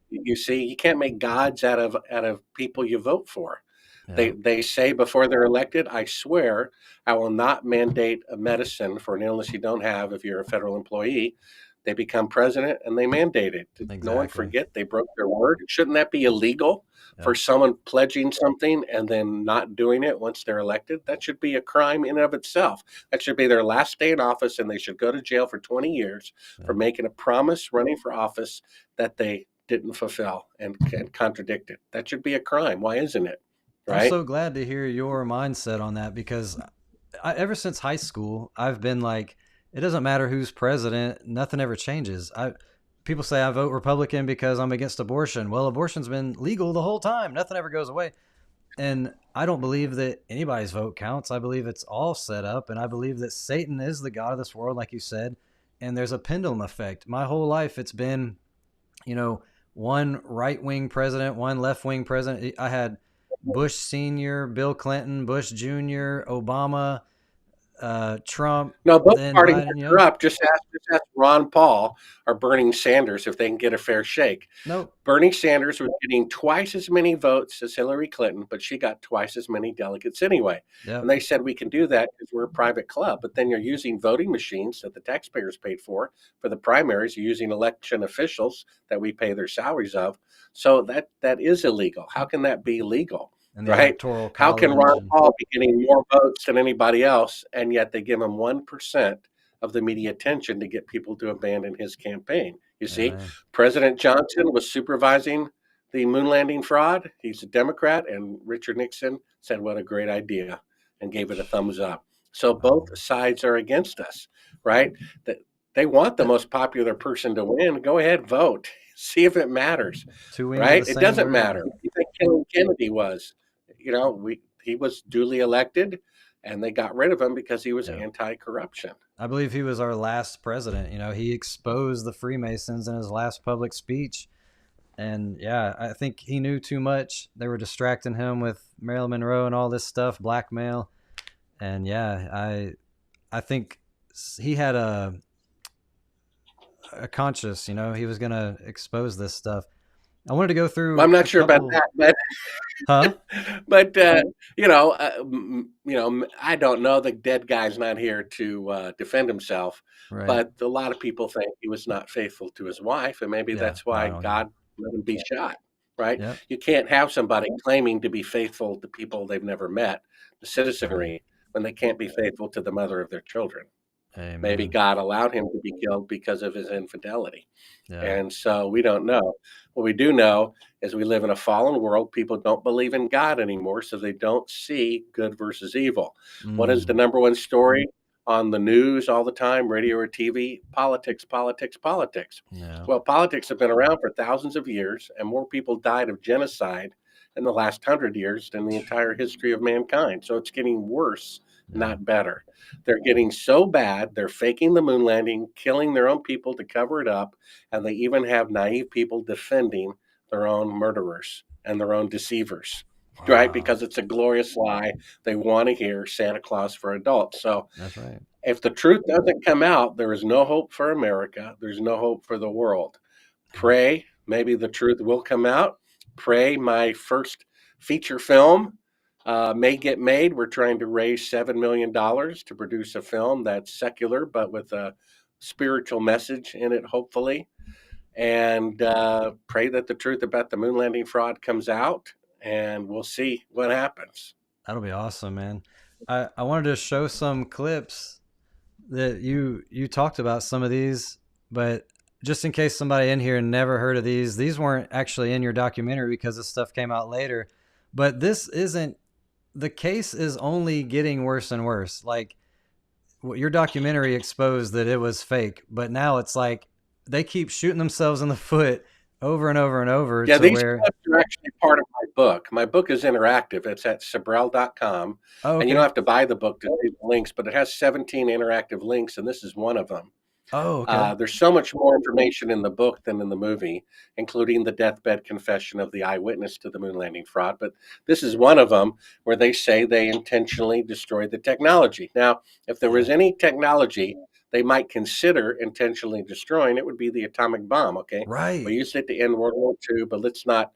You see, you can't make gods out of people you vote for. Yeah. They say before they're elected, I swear I will not mandate a medicine for an illness you don't have if you're a federal employee. They become president and they mandate it. Did no one Exactly. forget they broke their word? Shouldn't that be illegal for Yep. someone pledging something and then not doing it once they're elected? That should be a crime in and of itself. That should be their last day in office, and they should go to jail for 20 years for Yep. making a promise running for office that they didn't fulfill and contradicted. That should be a crime. Why isn't it? I'm Right? so glad to hear your mindset on that because ever since high school, I've been like, it doesn't matter who's president, nothing ever changes. People say I vote Republican because I'm against abortion. Well, abortion's been legal the whole time. Nothing ever goes away. And I don't believe that anybody's vote counts. I believe it's all set up. And I believe that Satan is the God of this world, like you said. And there's a pendulum effect. My whole life, it's been, one right wing president, one left wing president. I had Bush Sr., Bill Clinton, Bush Jr., Obama, Trump, No, both then parties Biden, are corrupt. Just ask Ron Paul or Bernie Sanders if they can get a fair shake. Nope. Bernie Sanders was getting twice as many votes as Hillary Clinton, but she got twice as many delegates anyway. Yep. And they said we can do that because we're a private club. But then you're using voting machines that the taxpayers paid for the primaries. You're using election officials that we pay their salaries of. So that is illegal. How can that be legal? And the Right? Electoral How can College. Ron Paul be getting more votes than anybody else, and yet they give him 1% of the media attention to get people to abandon his campaign? You see, Amen. President Johnson was supervising the moon landing fraud. He's a Democrat, and Richard Nixon said, "What a great idea," and gave it a thumbs up. So both sides are against us, right? They want the most popular person to win. Go ahead, vote. See if it matters, Two wings of right? the It same doesn't bird. matter. You think Kennedy was? He was duly elected, and they got rid of him because he was anti-corruption. I believe he was our last president. He exposed the Freemasons in his last public speech. And yeah, I think he knew too much. They were distracting him with Marilyn Monroe and all this stuff, blackmail. And yeah, I think he had a conscience, he was going to expose this stuff. I wanted to go through. I'm not sure about that, but Huh? but I don't know. The dead guy's not here to defend himself, Right. but a lot of people think he was not faithful to his wife, and maybe that's why God let him be shot. Right? Yep. You can't have somebody claiming to be faithful to people they've never met, the citizenry, when they can't be faithful to the mother of their children. Amen. Maybe God allowed him to be killed because of his infidelity. Yeah. And so we don't know. What we do know is we live in a fallen world. People don't believe in God anymore, so they don't see good versus evil. What is the number one story on the news all the time, radio or TV? Politics, politics, politics. Yeah. Well, politics have been around for thousands of years, and more people died of genocide in the last 100 years than the entire history of mankind. So it's getting worse, not better. They're getting so bad, they're faking the moon landing, killing their own people to cover it up, and they even have naive people defending their own murderers and their own deceivers, right? Because it's a glorious lie. They want to hear Santa Claus for adults. So That's right. if the truth doesn't come out, there is no hope for America. There's no hope for the world. Pray, maybe the truth will come out. Pray my first feature film may get made. We're trying to raise $7 million to produce a film that's secular, but with a spiritual message in it, hopefully. And pray that the truth about the moon landing fraud comes out, and we'll see what happens. That'll be awesome, man. I wanted to show some clips that you talked about some of these, but just in case somebody in here never heard of these weren't actually in your documentary because this stuff came out later. But this isn't, the case is only getting worse and worse. Like your documentary exposed that it was fake, but now it's like they keep shooting themselves in the foot over and over and over. Yeah, to these where... clips are actually part of my book. My book is interactive. It's at Sibrel.com. Oh, okay. And you don't have to buy the book to see the links, but it has 17 interactive links, and this is one of them. Oh, okay. There's so much more information in the book than in the movie, including the deathbed confession of the eyewitness to the moon landing fraud. But this is one of them where they say they intentionally destroyed the technology. Now, if there was Yeah. any technology they might consider intentionally destroying, it would be the atomic bomb. Okay, we Right. used it to end World War II, but let's not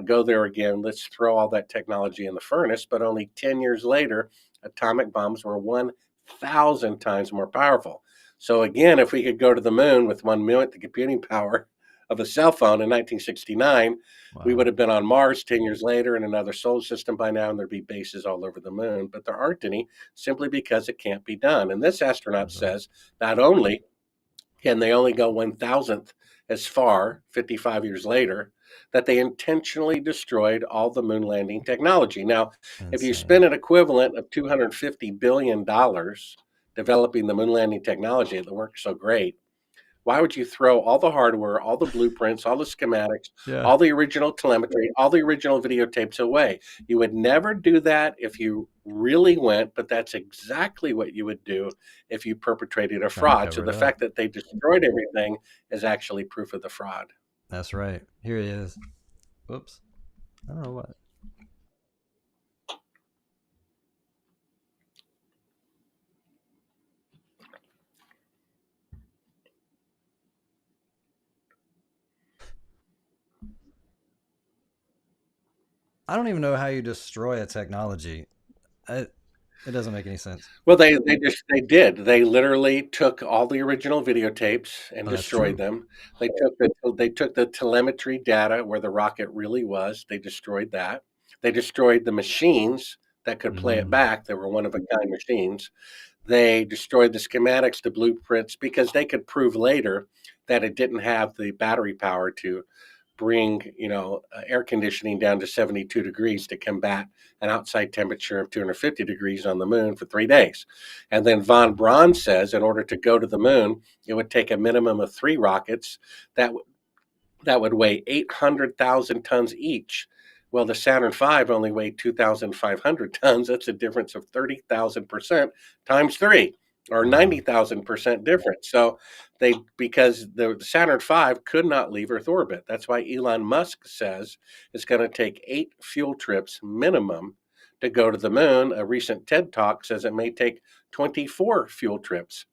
go there again. Let's throw all that technology in the furnace. But only 10 years later, atomic bombs were 1,000 times more powerful. So again, if we could go to the moon with 1 million the computing power of a cell phone in 1969, we would Wow. have been on Mars 10 years later in another solar system by now, and there'd be bases all over the moon. But there aren't any simply because it can't be done. And this astronaut That's right. says not only can they only go 1,000th as far 55 years later, that they intentionally destroyed all the moon landing technology. Now, if you Insane. spend an equivalent of $250 billion developing the moon landing technology that works so great, why would you throw all the hardware, all the blueprints, all the schematics, Yeah. all the original telemetry, all the original videotapes away? You would never do that if you really went, but that's exactly what you would do if you perpetrated a Trying to fraud. So cover it the up. fact that they destroyed everything is actually proof of the fraud. That's right. Here he is. Whoops. I don't know what. I don't even know how you destroy a technology. It, it doesn't make any sense. Well, they did. They literally took all the original videotapes and Oh, that's destroyed true. them. They took the telemetry data where the rocket really was. They destroyed that. They destroyed the machines that could play it Mm, back. They were one of a kind machines. They destroyed the schematics, the blueprints, because they could prove later that it didn't have the battery power to bring, air conditioning down to 72 degrees to combat an outside temperature of 250 degrees on the moon for 3 days. And then von Braun says in order to go to the moon, it would take a minimum of 3 rockets that that would weigh 800,000 tons each. Well, the Saturn V only weighed 2,500 tons. That's a difference of 30,000% times three, or wow. 90,000% difference. So because the Saturn V could not leave Earth orbit. That's why Elon Musk says it's going to take 8 fuel trips minimum to go to the moon. A recent TED Talk says it may take 24 fuel trips.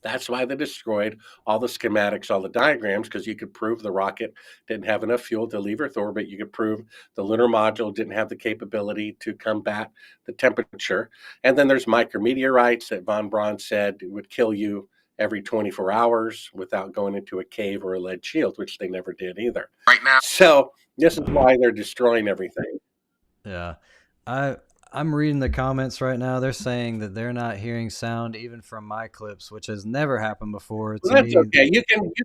That's why they destroyed all the schematics, all the diagrams, because you could prove the rocket didn't have enough fuel to leave Earth orbit. You could prove the lunar module didn't have the capability to combat the temperature. And then there's micrometeorites that von Braun said would kill you every 24 hours without going into a cave or a lead shield, which they never did either. Right now. So this is Wow. why they're destroying everything. Yeah. I I'm reading the comments right now. They're saying that they're not hearing sound even from my clips, which has never happened before to Well, that's me. okay. You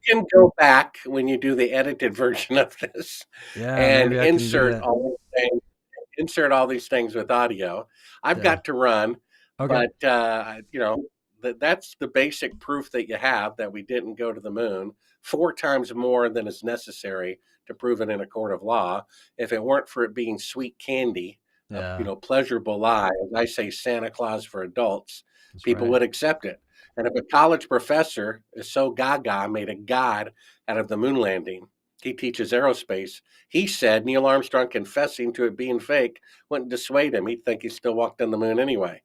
can go back when you do the edited version of this Yeah, and maybe I can do insert that. all these things with audio. I've Yeah. got to run, Okay. but that's the basic proof that you have that we didn't go to the moon 4 times more than is necessary to prove it in a court of law. If it weren't for it being sweet candy, a Yeah. pleasurable lie, as I say, Santa Claus for adults, That's people right. would accept it. And if a college professor is so gaga made a god out of the moon landing, he teaches aerospace. He said Neil Armstrong confessing to it being fake wouldn't dissuade him. He'd think he still walked on the moon anyway.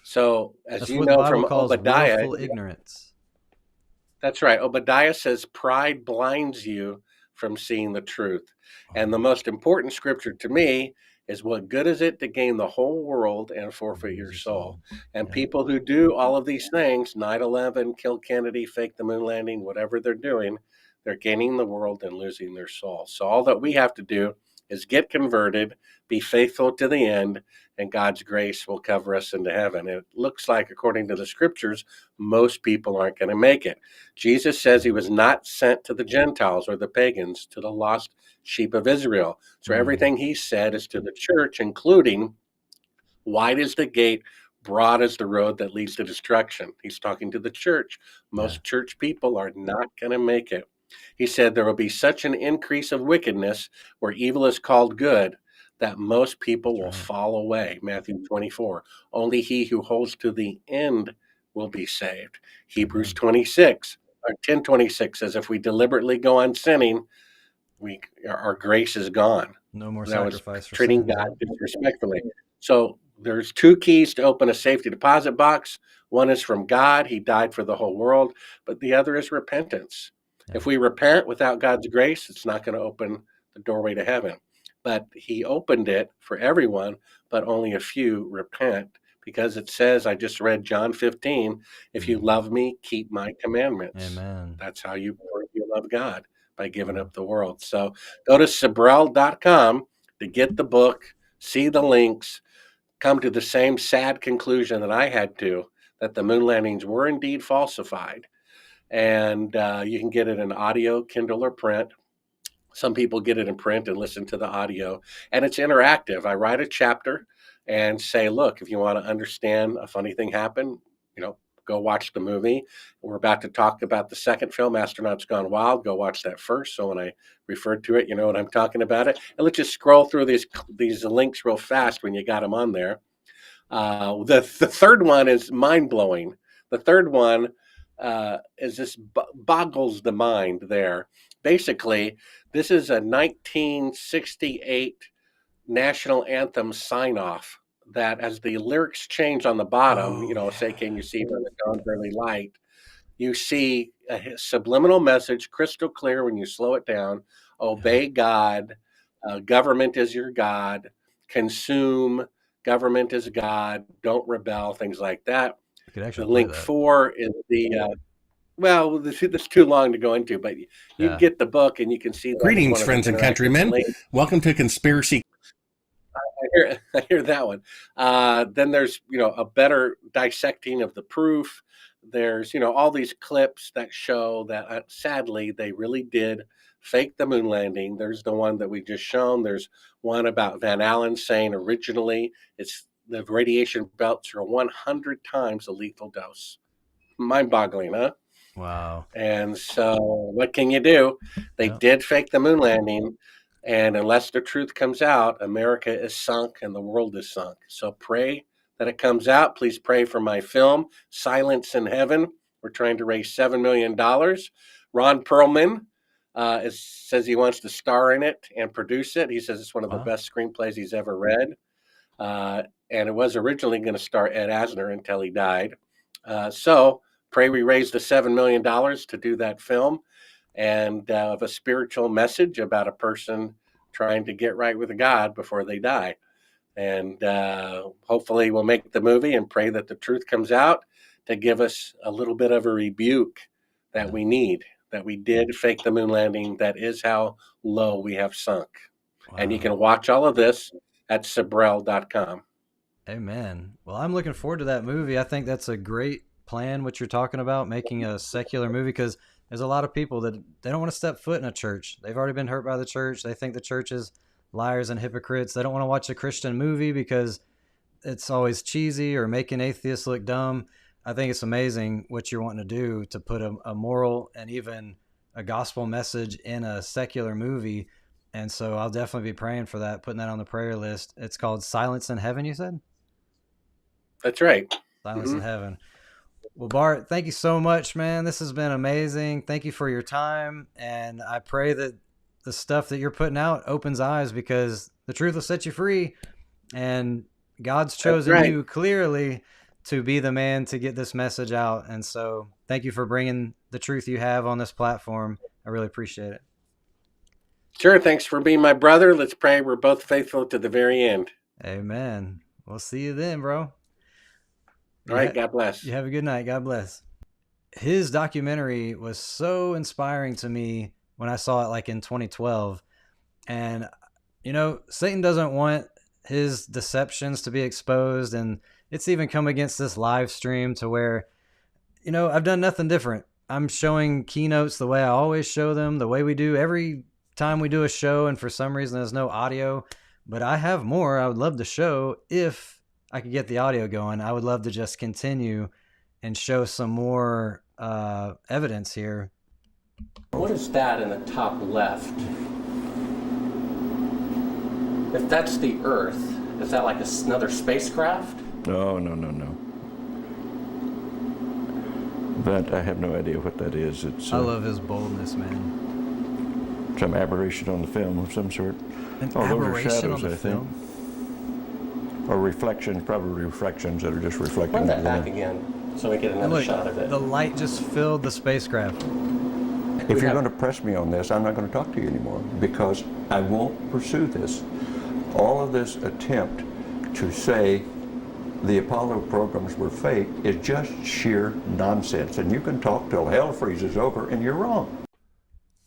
So, as That's you what the know Bible from calls Obadiah, willful ignorance. that's right. Obadiah says pride blinds you from seeing the truth. And the Oh, most important scripture to me is what good is it to gain the whole world and and forfeit lose your your soul? soul. And Yeah. people who do all of these things, 9/11, kill Kennedy, fake the moon landing, whatever they're doing, they're gaining the world and losing their soul. So all that we have to do is get converted, be faithful to the end, and God's grace will cover us into heaven. It looks like, according to the scriptures, most people aren't going to make it. Jesus says he was not sent to the Gentiles or the pagans, to the lost sheep of Israel. So Mm, everything he said is to the church, including wide is the gate, broad is the road that leads to destruction. He's talking to the church. yeah. Most church people are not going to make it. He said there will be such an increase of wickedness where evil is called good that most people That's will right. fall away. Matthew 24. Only he who holds to the end will be saved. Hebrews 26 or 10:26 says, if we deliberately go on sinning, our grace is gone. No more That was sacrifice for treating sins. God disrespectfully. So there's two keys to open a safety deposit box. One is from God. He died for the whole world. But the other is repentance. Yeah. If we repent without God's grace, it's not going to open the doorway to heaven. But he opened it for everyone, but only a few repent, because it says, I just read John 15, if you love me, keep my commandments. Amen. That's how you love God, by giving up the world. So go to Sibrel.com to get the book, see the links, come to the same sad conclusion that I had to, that the moon landings were indeed falsified. And you can get it in audio, Kindle, or print. Some people get it in print and listen to the audio, and it's interactive. I write a chapter and say, look, if you want to understand a funny thing happened, go watch the movie. We're about to talk about the second film, Astronauts Gone Wild. Go watch that first. So when I refer to it, you know what I'm talking about it. And let's just scroll through these links real fast when you got them on there. The third one is mind-blowing. The third one is just boggles the mind there. Basically, this is a 1968 national anthem sign-off that, as the lyrics change on the bottom, say, can you see by the dawn's early light, you see a subliminal message crystal clear when you slow it down. Obey God. Government is your God. Consume. Government is God. Don't rebel. Things like that. The link 4 is well, this is too long to go into, but you get the book and you can see. Greetings, friends and countrymen. Welcome to Conspiracy. I hear that one. Then there's, a better dissecting of the proof. There's, all these clips that show that sadly they really did fake the moon landing. There's the one that we just shown. There's one about Van Allen saying originally the radiation belts are 100 times the lethal dose. Mind-boggling, huh? Wow. And so what can you do? They did fake the moon landing. And unless the truth comes out, America is sunk and the world is sunk. So pray that it comes out. Please pray for my film, Silence in Heaven. We're trying to raise $7 million. Ron Perlman says he wants to star in it and produce it. He says it's one of the best screenplays he's ever read. And it was originally going to star Ed Asner until he died. So pray we raise the $7 million to do that film, and of a spiritual message about a person trying to get right with God before they die. And hopefully we'll make the movie and pray that the truth comes out to give us a little bit of a rebuke that we need, that we did fake the moon landing. That is how low we have sunk. Wow. And you can watch all of this at Sibrel.com. Amen. Well, I'm looking forward to that movie. I think that's a great plan, what you're talking about, making a secular movie, because there's a lot of people that they don't want to step foot in a church. They've already been hurt by the church. They think the church is liars and hypocrites. They don't want to watch a Christian movie because it's always cheesy or making atheists look dumb. I think it's amazing what you're wanting to do to put a moral and even a gospel message in a secular movie. And so I'll definitely be praying for that, putting that on the prayer list. It's called Silence in Heaven, you said? That's right. Silence in Heaven. Well, Bart, thank you so much, man. This has been amazing. Thank you for your time. And I pray that the stuff that you're putting out opens eyes, because the truth will set you free. And God's chosen you clearly to be the man to get this message out. And so thank you for bringing the truth you have on this platform. I really appreciate it. Sure. Thanks for being my brother. Let's pray we're both faithful to the very end. Amen. We'll see you then, bro. All right. God bless. You have a good night. God bless. His documentary was so inspiring to me when I saw it like in 2012. And, Satan doesn't want his deceptions to be exposed. And it's even come against this live stream to where, I've done nothing different. I'm showing keynotes the way I always show them, the way we do every time we do a show. And for some reason, there's no audio. But I have more I would love to show if I could get the audio going. I would love to just continue and show some more evidence here. What is that in the top left? If that's the Earth, is that like another spacecraft? No. But I have no idea what that is. It's I love his boldness, man. some aberration on the film of some sort. An Those are aberration shadows, on the I think. film. Or reflections, probably reflections that are just reflecting. Run that the back light. again so we get And another look, shot of it. the light just filled the spacecraft. If you're going to press me on this, I'm not going to talk to you anymore because I won't pursue this. All of this attempt to say the Apollo programs were fake is just sheer nonsense. And you can talk till hell freezes over and you're wrong.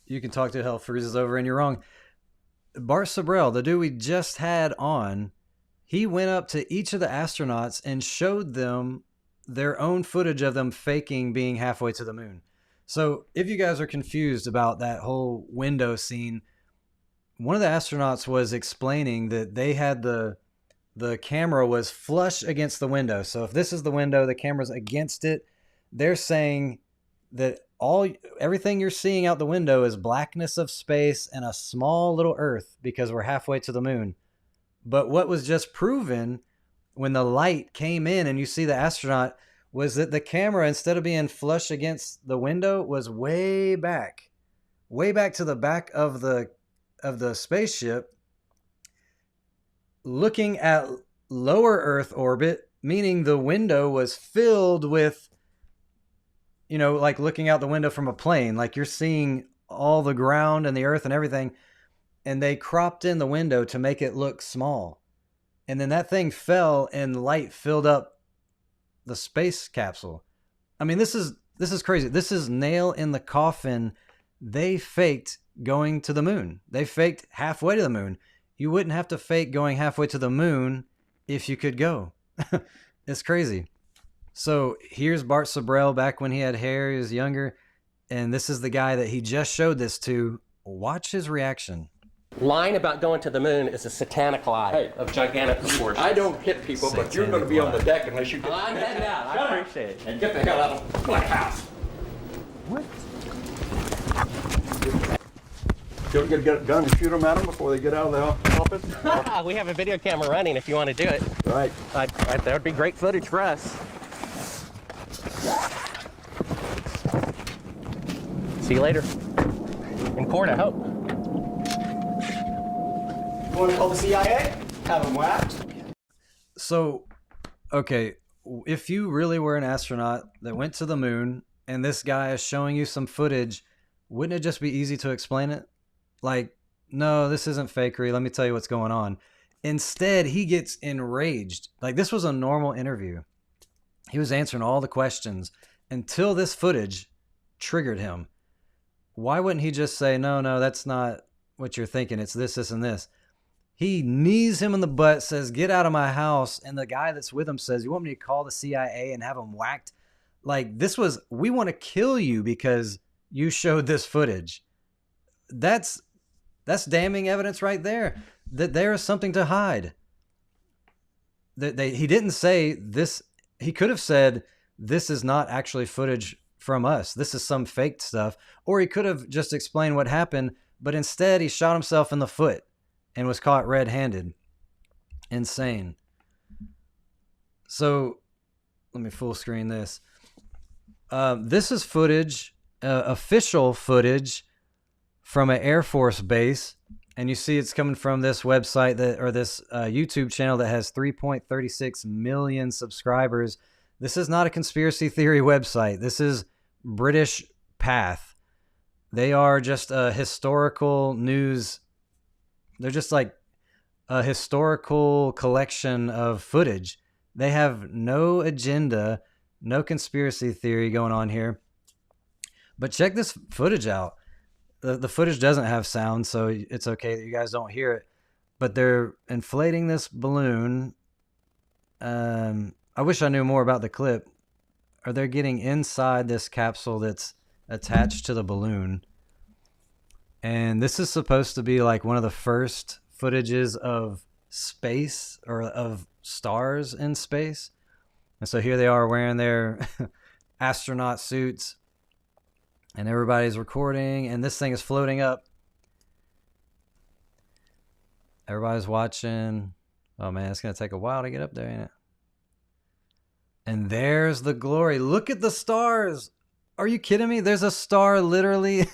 You can talk to hell freezes over and you're wrong. Bart Sibrel, the dude we just had on, he went up to each of the astronauts and showed them their own footage of them faking being halfway to the moon. So if you guys are confused about that whole window scene, one of the astronauts was explaining that they had the camera was flush against the window. So if this is the window, the camera's against it. They're saying that everything you're seeing out the window is blackness of space and a small little Earth because we're halfway to the moon. But what was just proven when the light came in and you see the astronaut was that the camera, instead of being flush against the window, was way back to the back of the spaceship, looking at lower Earth orbit, meaning the window was filled with, you know, like looking out the window from a plane, like you're seeing all the ground and the Earth and everything. And they cropped in the window to make it look small. And then that thing fell and light filled up the space capsule. I mean, this is crazy. This is nail in the coffin. They faked going to the moon. They faked halfway to the moon. You wouldn't have to fake going halfway to the moon if you could go. It's crazy. So here's Bart Sibrel back when he had hair, he was younger. And this is the guy that he just showed this to. Watch his reaction. Lying about going to the moon is a satanic lie of gigantic proportions. I don't hit people, but you're going to be on the deck unless you get... I'm heading out. I appreciate it. And get the hell out of the Black House. What? You get a gun to shoot them at them before they get out of the office? We have a video camera running if you want to do it. Right. That would be great footage for us. See you later. In court, I hope. You want to call the CIA? Have them whacked? So, okay, if you really were an astronaut that went to the moon and this guy is showing you some footage, wouldn't it just be easy to explain it? Like, no, this isn't fakery. Let me tell you what's going on. Instead, he gets enraged. Like, this was a normal interview. He was answering all the questions until this footage triggered him. Why wouldn't he just say, no, that's not what you're thinking. It's this, this, and this. He knees him in the butt, says, get out of my house. And the guy that's with him says, you want me to call the CIA and have them whacked? Like, we want to kill you because you showed this footage. That's damning evidence right there that there is something to hide. He didn't say this. He could have said, this is not actually footage from us. This is some faked stuff. Or he could have just explained what happened, but instead he shot himself in the foot and was caught red-handed. Insane. So let me full screen this. This is footage, official footage from an Air Force base. And you see it's coming from this website this YouTube channel that has 3.36 million subscribers. This is not a conspiracy theory website. This is British Path. They are just a historical news. They're just like a historical collection of footage. They have no agenda, no conspiracy theory going on here. But check this footage out. The footage doesn't have sound, so it's okay that you guys don't hear it. But they're inflating this balloon. I wish I knew more about the clip. Or they're getting inside this capsule that's attached to the balloon. And this is supposed to be like one of the first footages of space or of stars in space. And so here they are wearing their astronaut suits. And everybody's recording, and this thing is floating up. Everybody's watching. Oh man, it's going to take a while to get up there, ain't it? And there's the glory. Look at the stars. Are you kidding me? There's a star literally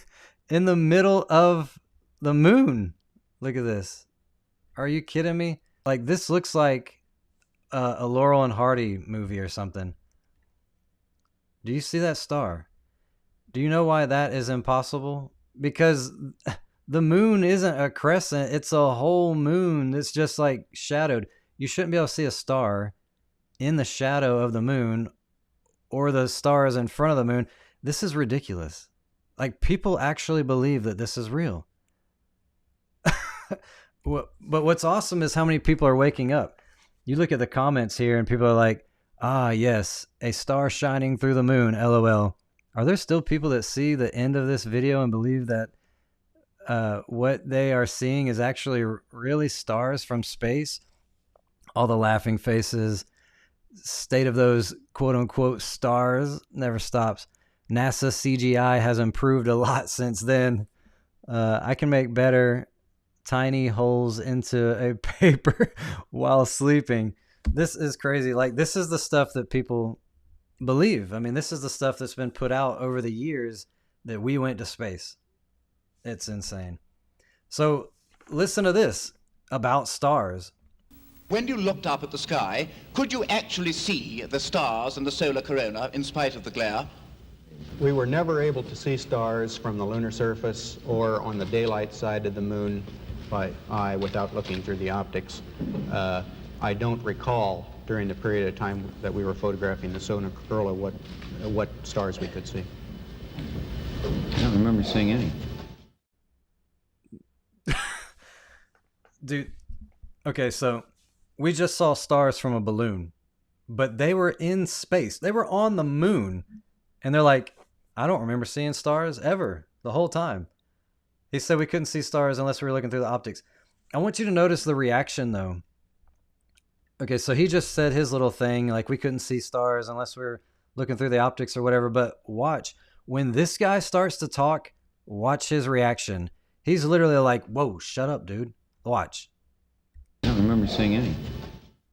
in the middle of the moon. Look at this. Are you kidding me? Like, this looks like a Laurel and Hardy movie or something. Do you see that star? Do you know why that is impossible? Because the moon isn't a crescent. It's a whole moon that's just like shadowed. You shouldn't be able to see a star in the shadow of the moon or the stars in front of the moon. This is ridiculous. Like, people actually believe that this is real. But what's awesome is how many people are waking up. You look at the comments here and people are like, ah, yes, a star shining through the moon, LOL. Are there still people that see the end of this video and believe that what they are seeing is actually really stars from space? All the laughing faces, state of those quote-unquote stars never stops. NASA CGI has improved a lot since then. I can make better tiny holes into a paper while sleeping. This is crazy. Like, this is the stuff that people believe. I mean, this is the stuff that's been put out over the years that we went to space. It's insane. So listen to this about stars. When you looked up at the sky, could you actually see the stars and the solar corona in spite of the glare? We were never able to see stars from the lunar surface or on the daylight side of the moon by eye without looking through the optics. I don't recall during the period of time that we were photographing the solar corona what stars we could see. I don't remember seeing any. Dude, okay, so we just saw stars from a balloon, but they were in space. They were on the moon, and they're like, I don't remember seeing stars ever the whole time. He said we couldn't see stars unless we were looking through the optics. I want you to notice the reaction, though. Okay, so he just said his little thing, like we couldn't see stars unless we were looking through the optics or whatever, but watch. When this guy starts to talk, watch his reaction. He's literally like, whoa, shut up, dude. Watch. I don't remember seeing any.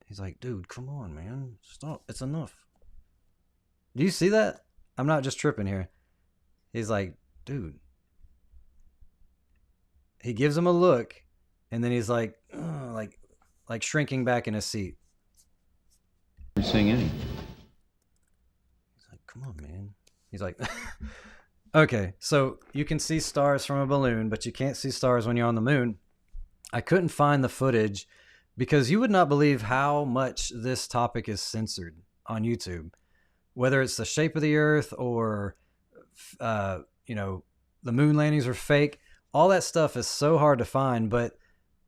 He's like, dude, come on, man. Stop. It's enough. Do you see that? I'm not just tripping here. He's like, dude. He gives him a look, and then he's like, like shrinking back in his seat. Never seeing any. He's like, come on, man. He's like, okay, so you can see stars from a balloon, but you can't see stars when you're on the moon. I couldn't find the footage because you would not believe how much this topic is censored on YouTube. Whether it's the shape of the earth or, the moon landings are fake, all that stuff is so hard to find. But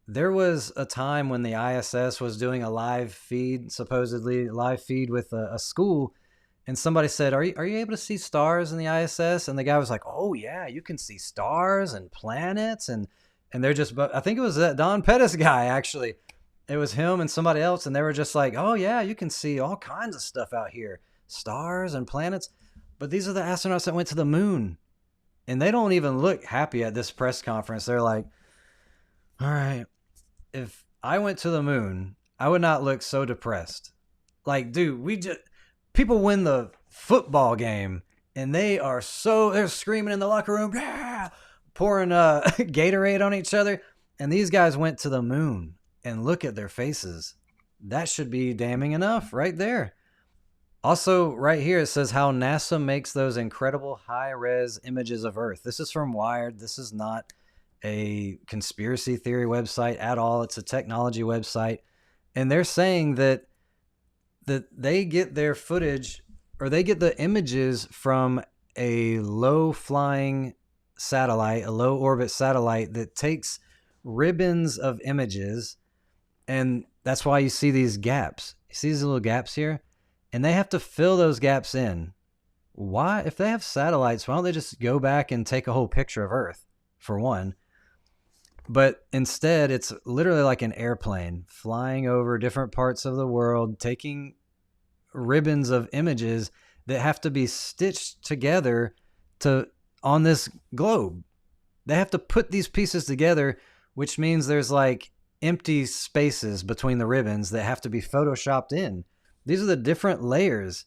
there was a time when the ISS was doing a live feed, supposedly live feed with a school. And somebody said, are you able to see stars in the ISS? And the guy was like, oh, yeah, you can see stars and planets. And they're just, I think it was that Don Pettis guy, actually. It was him and somebody else. And they were just like, oh, yeah, you can see all kinds of stuff out here. Stars and planets. But these are the astronauts that went to the moon. And they don't even look happy at this press conference. They're like, all right, if I went to the moon, I would not look so depressed. Like, dude, people win the football game and they're screaming in the locker room, yeah, pouring Gatorade on each other. And these guys went to the moon, and look at their faces. That should be damning enough right there. Also, right here, it says how NASA makes those incredible high-res images of Earth. This is from Wired. This is not a conspiracy theory website at all. It's a technology website. And they're saying that they get their footage, or they get the images from a low-flying satellite, a low-orbit satellite that takes ribbons of images, and that's why you see these gaps. You see these little gaps here? And they have to fill those gaps in. Why? If they have satellites, why don't they just go back and take a whole picture of Earth, for one? But instead, it's literally like an airplane flying over different parts of the world, taking ribbons of images that have to be stitched together on this globe. They have to put these pieces together, which means there's like empty spaces between the ribbons that have to be photoshopped in. These are the different layers.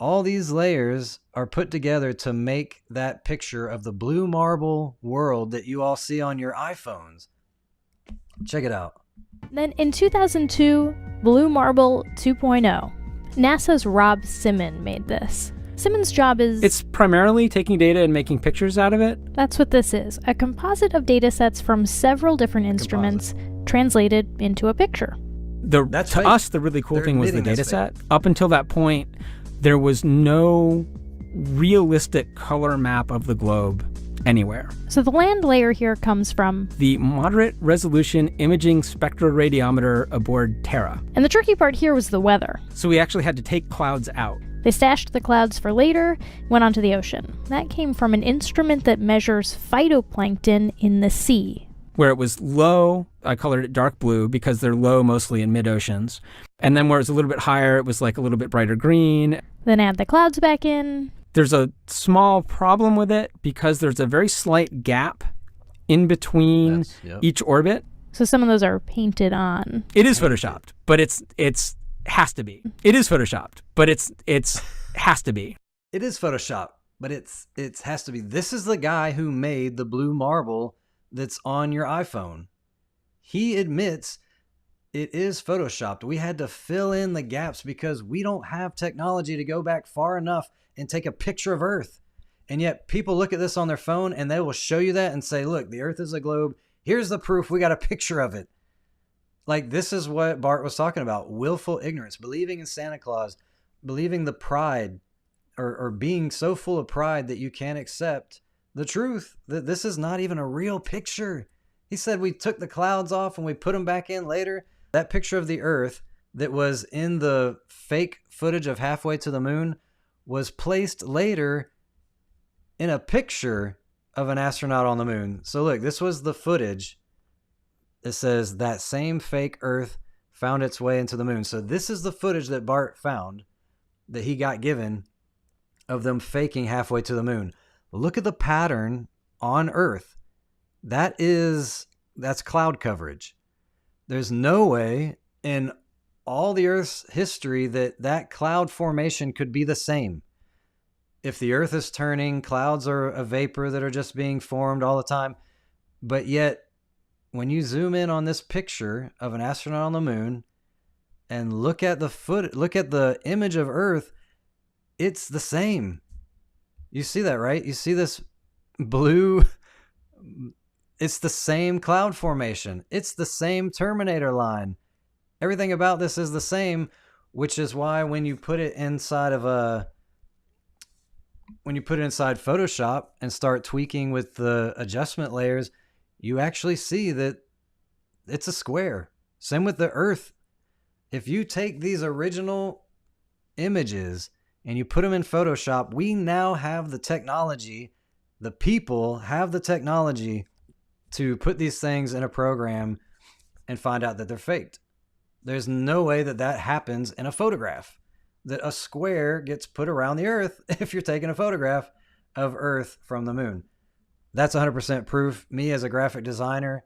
all these layers are put together to make that picture of the blue marble world that you all see on your iPhones. Check it out. Then in 2002, Blue Marble 2.0. NASA's Rob Simon made this. Simon's job is... It's primarily taking data and making pictures out of it. That's what this is. A composite of data sets from several different instruments translated into a picture. To us, the really cool thing was the data set. Up until that point, there was no realistic color map of the globe anywhere. So the land layer here comes from the Moderate Resolution Imaging Spectroradiometer aboard Terra. And the tricky part here was the weather. So we actually had to take clouds out. They stashed the clouds for later, went onto the ocean. That came from an instrument that measures phytoplankton in the sea. Where it was low, I colored it dark blue because they're low mostly in mid-oceans. And then where it was a little bit higher, it was like a little bit brighter green. Then add the clouds back in. There's a small problem with it because there's a very slight gap in between each orbit. So some of those are painted on. It is photoshopped, but it's has to be. It is photoshopped, but it's has to be. It is photoshopped, but it has to be. This is the guy who made the blue marble that's on your iPhone. He admits it is photoshopped. We had to fill in the gaps because we don't have technology to go back far enough and take a picture of Earth. And yet people look at this on their phone and they will show you that and say, look, the Earth is a globe. Here's the proof. We got a picture of it. Like, this is what Bart was talking about. Willful ignorance, believing in Santa Claus, believing the pride or being so full of pride that you can't accept the truth that this is not even a real picture. He said we took the clouds off and we put them back in later. That picture of the Earth that was in the fake footage of Halfway to the Moon was placed later in a picture of an astronaut on the moon. So look, this was the footage. It says that same fake Earth found its way into the moon. So this is the footage that Bart found, that he got given, of them faking Halfway to the Moon. Look at the pattern on Earth. That's cloud coverage. There's no way in all the Earth's history that cloud formation could be the same. If the Earth is turning, clouds are a vapor that are just being formed all the time. But yet, when you zoom in on this picture of an astronaut on the moon and look at the image of Earth, it's the same. You see that, right? You see this blue, it's the same cloud formation. It's the same Terminator line. Everything about this is the same, which is why when you put it inside Photoshop and start tweaking with the adjustment layers, you actually see that it's a square. Same with the Earth. If you take these original images and you put them in Photoshop, we now have the technology, the people have the technology to put these things in a program and find out that they're faked. There's no way that happens in a photograph, that a square gets put around the Earth if you're taking a photograph of Earth from the moon. That's 100% proof. Me as a graphic designer,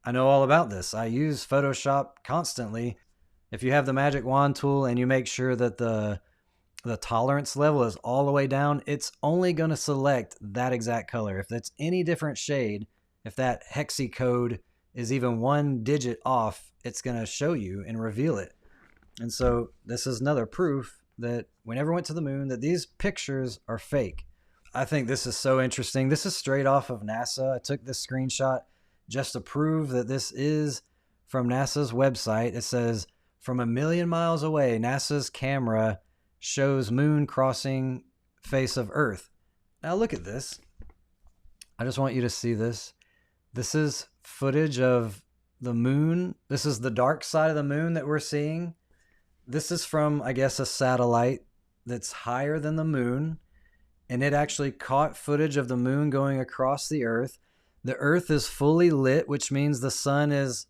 I know all about this. I use Photoshop constantly. If you have the magic wand tool and you make sure that the tolerance level is all the way down, it's only going to select that exact color. If it's any different shade, if that hexi code is even one digit off, it's going to show you and reveal it. And so this is another proof that we never went to the moon, that these pictures are fake. I think this is so interesting. This is straight off of NASA. I took this screenshot just to prove that this is from NASA's website. It says, from 1 million miles away, NASA's camera shows moon crossing face of Earth. Now look at this. I just want you to see this. This is footage of the moon. This is the dark side of the moon that we're seeing. This is from, I guess, a satellite that's higher than the moon. And it actually caught footage of the moon going across the Earth. The Earth is fully lit, which means the sun is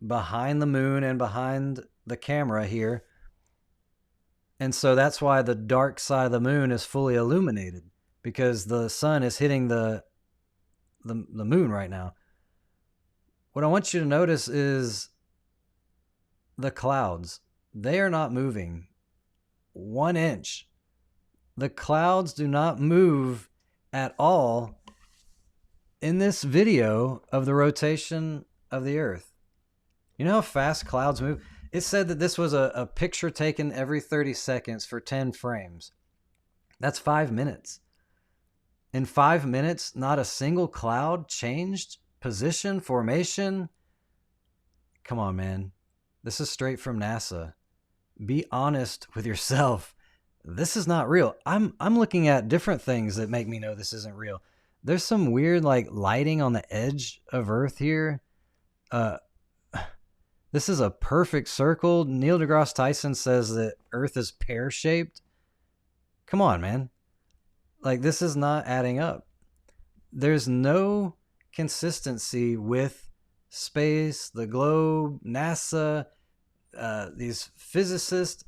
behind the moon and behind the camera here. And so that's why the dark side of the moon is fully illuminated, because the sun is hitting the moon right now. What I want you to notice is the clouds. They are not moving 1 inch. The clouds do not move at all in this video of the rotation of the Earth. You know how fast clouds move? It said that this was a picture taken every 30 seconds for 10 frames. That's 5 minutes. In 5 minutes, not a single cloud changed position, formation. Come on, man. This is straight from NASA. Be honest with yourself. This is not real. I'm looking at different things that make me know this isn't real. There's some weird like lighting on the edge of Earth here. This is a perfect circle. Neil deGrasse Tyson says that Earth is pear-shaped. Come on, man. Like, this is not adding up. There's no consistency with space, the globe, NASA, these physicists.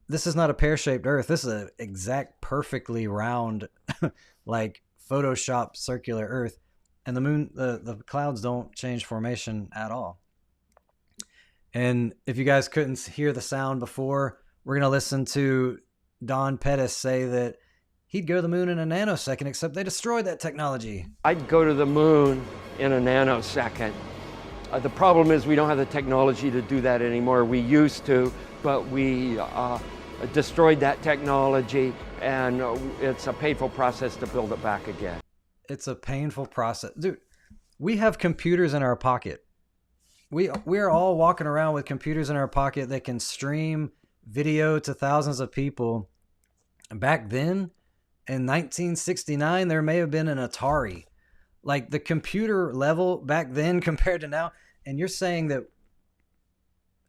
This is not a pear-shaped Earth. This is an exact, perfectly round, like Photoshop circular Earth. And the moon, the clouds don't change formation at all. And if you guys couldn't hear the sound before, we're going to listen to Don Pettis say that he'd go to the moon in a nanosecond, except they destroyed that technology. I'd go to the moon in a nanosecond. The problem is we don't have the technology to do that anymore. We used to, but we destroyed that technology, and it's a painful process to build it back again. It's a painful process. Dude, we have computers in our pocket. We are all walking around with computers in our pocket that can stream video to thousands of people. Back then, in 1969, there may have been an Atari. Like, the computer level back then compared to now. And you're saying that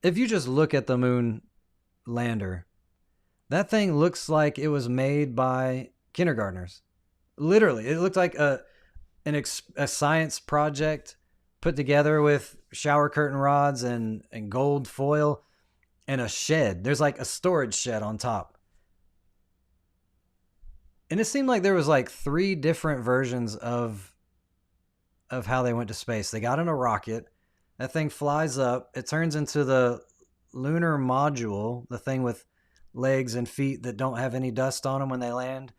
if you just look at the moon lander, that thing looks like it was made by kindergartners. Literally, it looked like a science project put together with shower curtain rods and gold foil and a shed. There's like a storage shed on top. And it seemed like there was like 3 different versions of how they went to space. They got in a rocket. That thing flies up. It turns into the lunar module, the thing with legs and feet that don't have any dust on them when they land.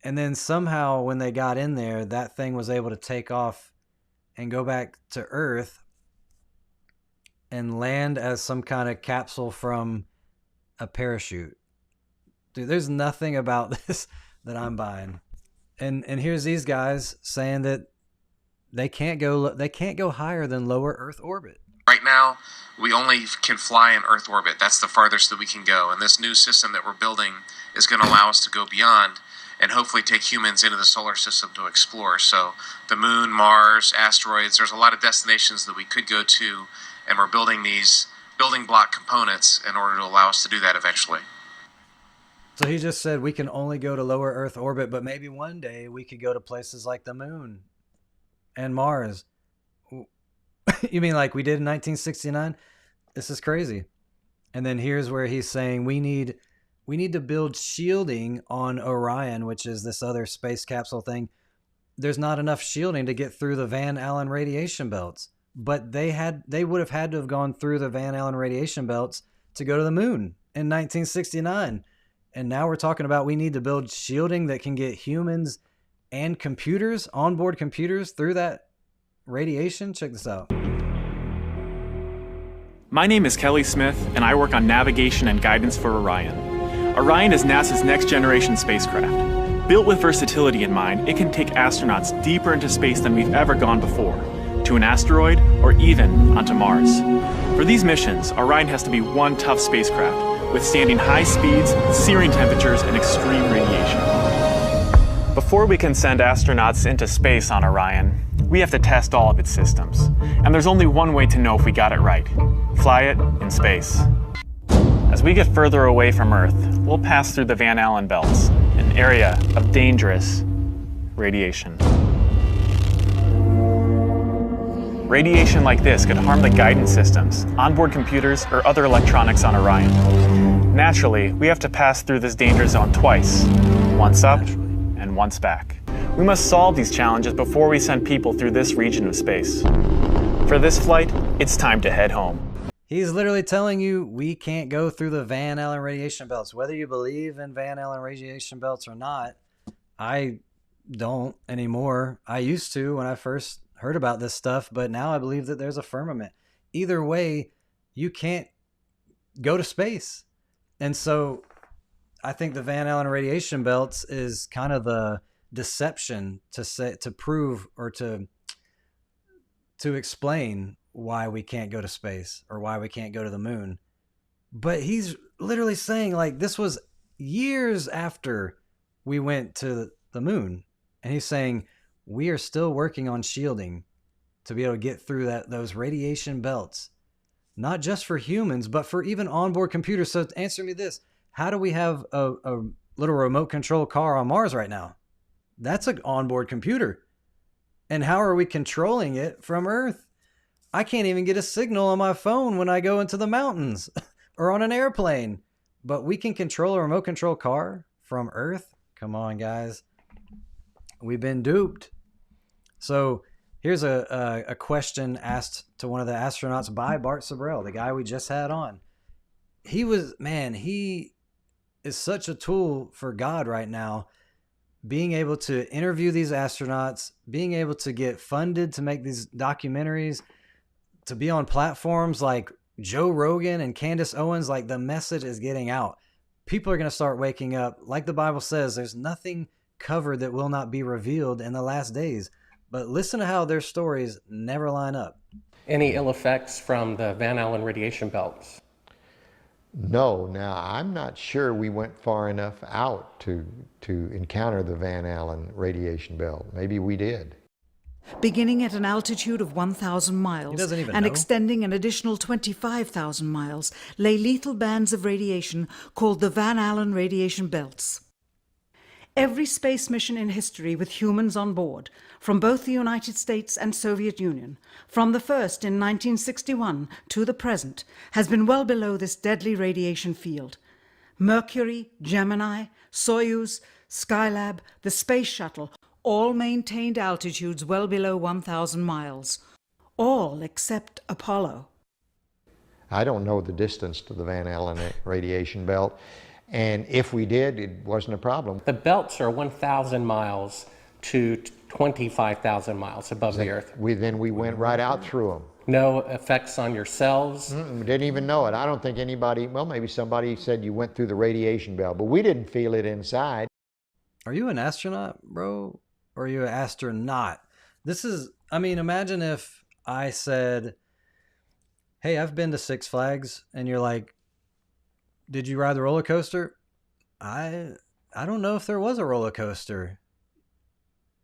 And then somehow when they got in there, that thing was able to take off and go back to Earth and land as some kind of capsule from a parachute. Dude, there's nothing about this that I'm buying. And here's these guys saying that they can't go higher than lower Earth orbit. Right now, we only can fly in Earth orbit. That's the farthest that we can go. And this new system that we're building is going to allow us to go beyond and hopefully take humans into the solar system to explore. So the moon, Mars, asteroids, there's a lot of destinations that we could go to, and we're building these building block components in order to allow us to do that eventually. So he just said we can only go to lower Earth orbit, but maybe one day we could go to places like the moon and Mars. You mean like we did in 1969? This is crazy. And then here's where he's saying we need to build shielding on Orion, which is this other space capsule thing. There's not enough shielding to get through the Van Allen radiation belts, but they would have had to have gone through the Van Allen radiation belts to go to the moon in 1969. And now we're talking about we need to build shielding that can get humans and computers, onboard computers, through that radiation. Check this out. My name is Kelly Smith, and I work on navigation and guidance for Orion. Orion is NASA's next-generation spacecraft. Built with versatility in mind, it can take astronauts deeper into space than we've ever gone before, to an asteroid or even onto Mars. For these missions, Orion has to be one tough spacecraft, withstanding high speeds, searing temperatures, and extreme radiation. Before we can send astronauts into space on Orion, we have to test all of its systems. And there's only one way to know if we got it right: fly it in space. As we get further away from Earth, we'll pass through the Van Allen belts, an area of dangerous radiation. Radiation like this could harm the guidance systems, onboard computers, or other electronics on Orion. Naturally, we have to pass through this danger zone twice, once up and once back. We must solve these challenges before we send people through this region of space. For this flight, it's time to head home. He's literally telling you we can't go through the Van Allen radiation belts. Whether you believe in Van Allen radiation belts or not, I don't anymore. I used to when I first heard about this stuff, but now I believe that there's a firmament. Either way, you can't go to space. And so I think the Van Allen radiation belts is kind of the deception to prove or to explain why we can't go to space or why we can't go to the moon. But he's literally saying, like, this was years after we went to the moon. And he's saying, we are still working on shielding to be able to get through those radiation belts, not just for humans, but for even onboard computers. So answer me this. How do we have a little remote control car on Mars right now? That's an onboard computer. And how are we controlling it from Earth? I can't even get a signal on my phone when I go into the mountains or on an airplane. But we can control a remote control car from Earth? Come on, guys. We've been duped. So here's a question asked to one of the astronauts by Bart Sibrel, the guy we just had on. He is such a tool for God right now, being able to interview these astronauts, being able to get funded to make these documentaries, to be on platforms like Joe Rogan and Candace Owens. Like, the message is getting out. People are going to start waking up. Like the Bible says, there's nothing covered that will not be revealed in the last days. But listen to how their stories never line up. Any ill effects from the Van Allen radiation belts? No. Now, I'm not sure we went far enough out to encounter the Van Allen radiation belt. Maybe we did. Beginning at an altitude of 1,000 miles and know. extending an additional 25,000 miles, lay lethal bands of radiation called the Van Allen radiation belts. Every space mission in history with humans on board, from both the United States and Soviet Union, from the first in 1961 to the present, has been well below this deadly radiation field. Mercury, Gemini, Soyuz, Skylab, the Space Shuttle, all maintained altitudes well below 1,000 miles. All except Apollo. I don't know the distance to the Van Allen radiation belt. And if we did, it wasn't a problem. The belts are 1,000 miles to 25,000 miles above the Earth. Then we went right out through them. No effects on your cells? Didn't even know it. I don't think anybody, well, maybe somebody said you went through the radiation belt, but we didn't feel it inside. Are you an astronaut, bro? Or are you an astronaut? Imagine if I said, hey, I've been to Six Flags, and you're like, did you ride the roller coaster? I don't know if there was a roller coaster.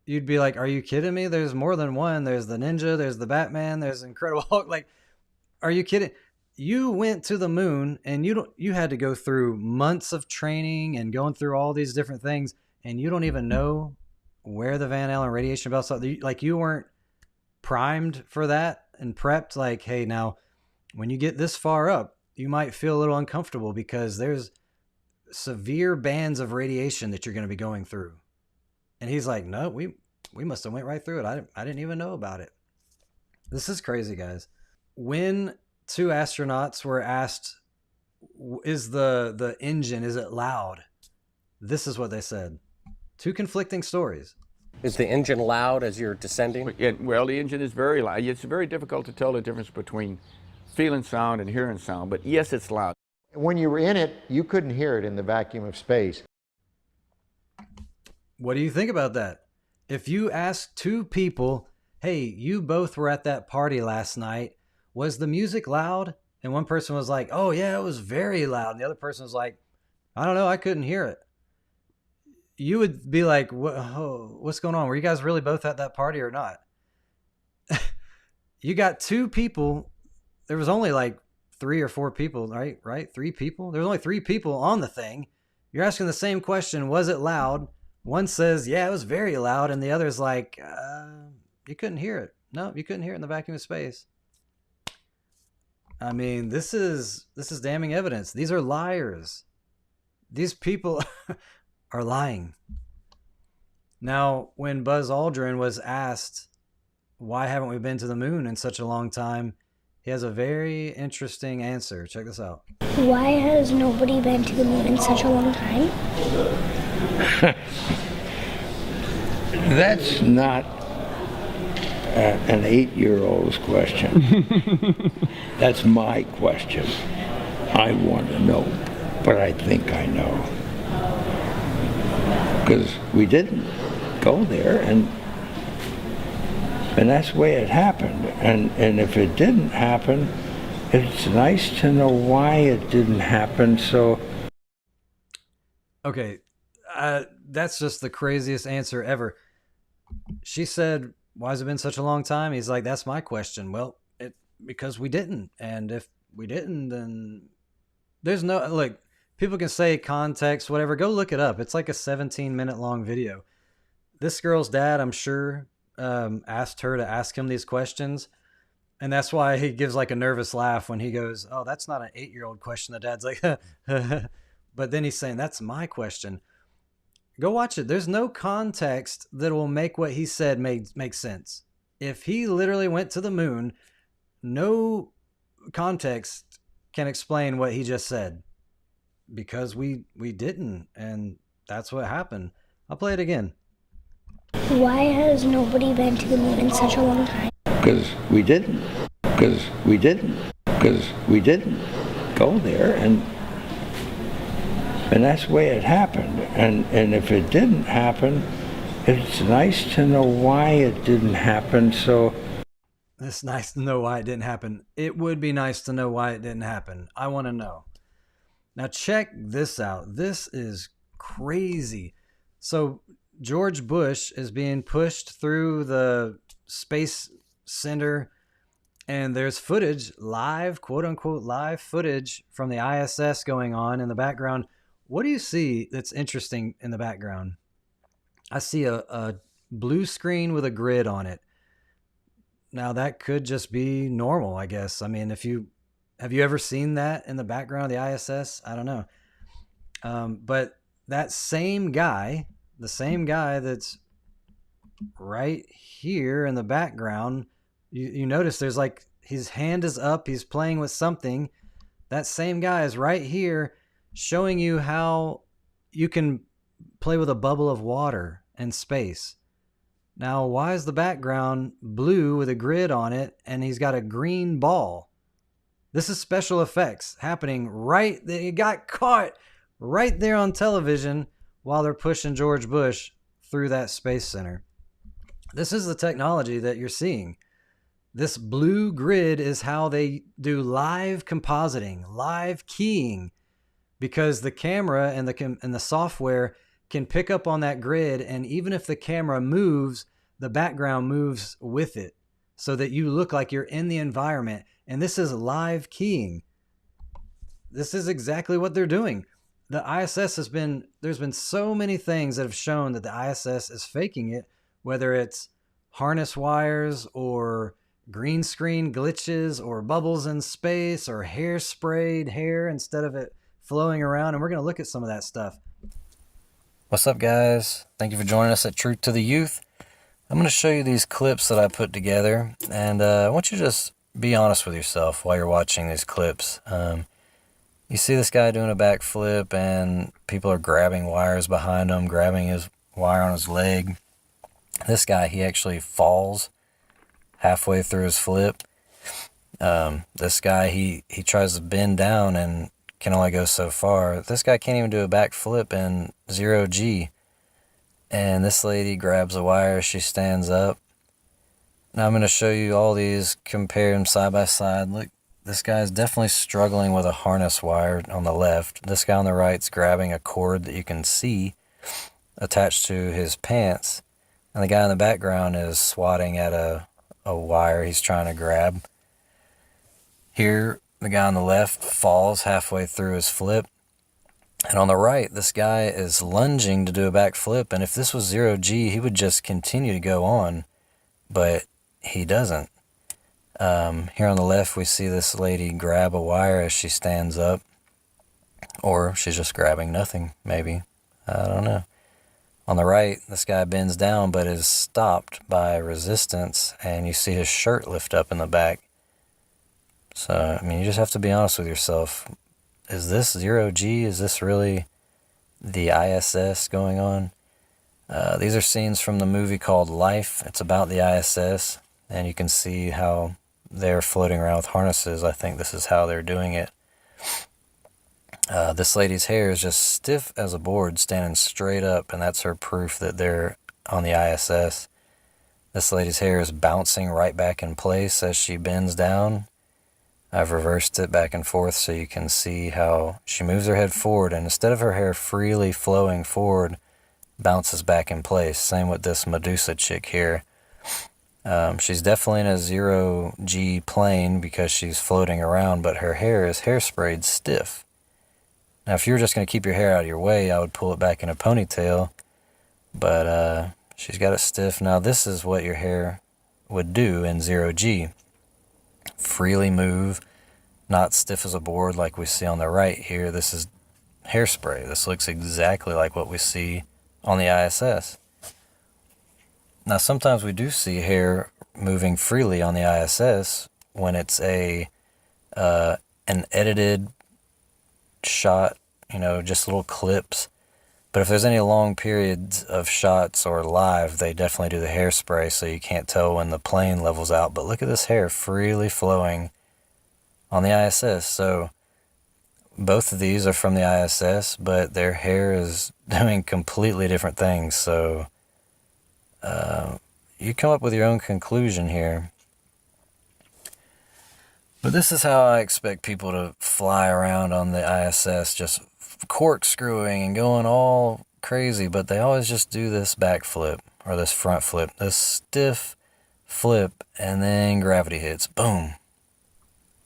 You'd be like, are you kidding me? There's more than one. There's the Ninja, there's the Batman, there's Incredible Hulk. Like, are you kidding? You went to the moon and you had to go through months of training and going through all these different things, and you don't even know where the Van Allen radiation belts are. Like, you weren't primed for that and prepped. Like, hey, now when you get this far up, you might feel a little uncomfortable because there's severe bands of radiation that you're going to be going through. And he's like, no, we must have went right through it. I didn't even know about it. This is crazy, guys. When two astronauts were asked, is the engine, is it loud? This is what they said. Two conflicting stories. Is the engine loud as you're descending? Well, the engine is very loud. It's very difficult to tell the difference between feeling sound and hearing sound, but yes, it's loud. When you were in it, you couldn't hear it in the vacuum of space. What do you think about that? If you ask two people, hey, you both were at that party last night, was the music loud? And one person was like, oh yeah, it was very loud. And the other person was like, I don't know, I couldn't hear it. You would be like, what's going on? Were you guys really both at that party or not? You got two people. There was only like 3 or 4 people, right? 3 people. There was only 3 people on the thing. You're asking the same question. Was it loud? One says, yeah, it was very loud. And the other's like, you couldn't hear it. No, you couldn't hear it in the vacuum of space. I mean, this is damning evidence. These are liars. These people are lying. Now, when Buzz Aldrin was asked, why haven't we been to the moon in such a long time? He has a very interesting answer. Check this out. Why has nobody been to the moon in such a long time? That's not an 8-year-old's question. That's my question. I want to know, but I think I know. Because we didn't go there, and that's the way it happened. And if it didn't happen, it's nice to know why it didn't happen. So, okay, that's just the craziest answer ever. She said, "Why has it been such a long time?" He's like, "That's my question." Well, because we didn't, and if we didn't, then there's no like. People can say context, whatever. Go look it up. It's like a 17-minute long video. This girl's dad, I'm sure, asked her to ask him these questions. And that's why he gives like a nervous laugh when he goes, "Oh, that's not an 8-year-old question." The dad's like, but then he's saying, "That's my question." Go watch it. There's no context that will make what he said make sense. If he literally went to the moon, no context can explain what he just said. Because we didn't, and that's what happened. I'll play it again. Why has nobody been to the moon in such a long time? because we didn't go there, and that's the way it happened. And if it didn't happen, it's nice to know why it didn't happen. So it's nice to know why it didn't happen. It would be nice to know why it didn't happen. I want to know. Now check this out. This is crazy. So George Bush is being pushed through the Space Center, and there's footage, live, quote unquote, live footage from the ISS going on in the background. What do you see that's interesting in the background? I see a blue screen with a grid on it. Now that could just be normal, I guess. I mean, have you ever seen that in the background of the ISS? I don't know. But that same guy, the same guy that's right here in the background, you notice there's like his hand is up, he's playing with something. That same guy is right here showing you how you can play with a bubble of water in space. Now, why is the background blue with a grid on it and he's got a green ball? This is special effects happening right there. It got caught right there on television while they're pushing George Bush through that space center. This is the technology that you're seeing. This blue grid is how they do live compositing, live keying, because the camera and the software can pick up on that grid, and even if the camera moves, the background moves with it so that you look like you're in the environment. And this is live keying. This is exactly what they're doing. The ISS there's been so many things that have shown that the ISS is faking it, whether it's harness wires or green screen glitches or bubbles in space or sprayed hair instead of it flowing around. And we're going to look at some of that stuff. What's up, guys? Thank you for joining us at Truth to the Youth. I'm going to show you these clips that I put together, and I want you to just be honest with yourself while you're watching these clips. You see this guy doing a backflip, and people are grabbing wires behind him, grabbing his wire on his leg. This guy, he actually falls halfway through his flip. This guy, he tries to bend down and can only go so far. This guy can't even do a backflip in 0G. And this lady grabs a wire, she stands up. Now I'm going to show you all these, compare them side by side. Look, this guy's definitely struggling with a harness wire on the left. This guy on the right's grabbing a cord that you can see attached to his pants. And the guy in the background is swatting at a wire he's trying to grab. Here, the guy on the left falls halfway through his flip. And on the right, this guy is lunging to do a backflip. And if this was 0G, he would just continue to go on. But he doesn't. Here on the left, we see this lady grab a wire as she stands up. Or she's just grabbing nothing, maybe. I don't know. On the right, this guy bends down but is stopped by resistance. And you see his shirt lift up in the back. So, I mean, you just have to be honest with yourself. Is this 0G? Is this really the ISS going on? These are scenes from the movie called Life. It's about the ISS, and you can see how they're floating around with harnesses. I think this is how they're doing it. This lady's hair is just stiff as a board, standing straight up, and that's her proof that they're on the ISS. This lady's hair is bouncing right back in place as she bends down. I've reversed it back and forth so you can see how she moves her head forward, and instead of her hair freely flowing forward, bounces back in place. Same with this Medusa chick here. She's definitely in a 0G plane because she's floating around, but her hair is hairsprayed stiff. Now, if you were just going to keep your hair out of your way, I would pull it back in a ponytail, but she's got it stiff. Now, this is what your hair would do in 0G. Freely move, not stiff as a board like we see on the right here. This is hairspray. This looks exactly like what we see on the ISS. Now, sometimes we do see hair moving freely on the ISS when it's an edited shot, just little clips. But if there's any long periods of shots or live, they definitely do the hairspray, so you can't tell when the plane levels out. But look at this hair freely flowing on the ISS. So both of these are from the ISS, but their hair is doing completely different things. So you come up with your own conclusion here. But this is how I expect people to fly around on the ISS, just corkscrewing and going all crazy, but they always just do this back flip or this front flip, this stiff flip, and then gravity hits. Boom.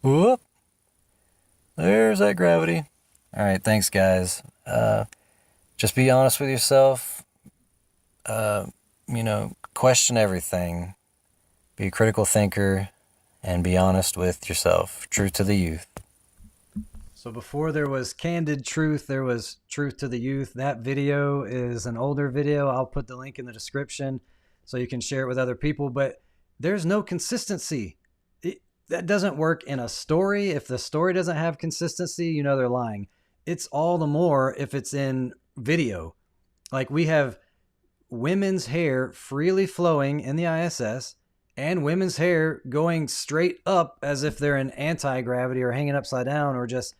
Whoop. There's that gravity. All right, thanks, guys. Just be honest with yourself. Question everything. Be a critical thinker and be honest with yourself. Truth to the youth. So before there was Candid Truth, there was Truth to the Youth. That video is an older video. I'll put the link in the description so you can share it with other people. But there's no consistency. That doesn't work in a story. If the story doesn't have consistency, they're lying. It's all the more if it's in video. Like we have women's hair freely flowing in the ISS and women's hair going straight up as if they're in anti-gravity or hanging upside down or just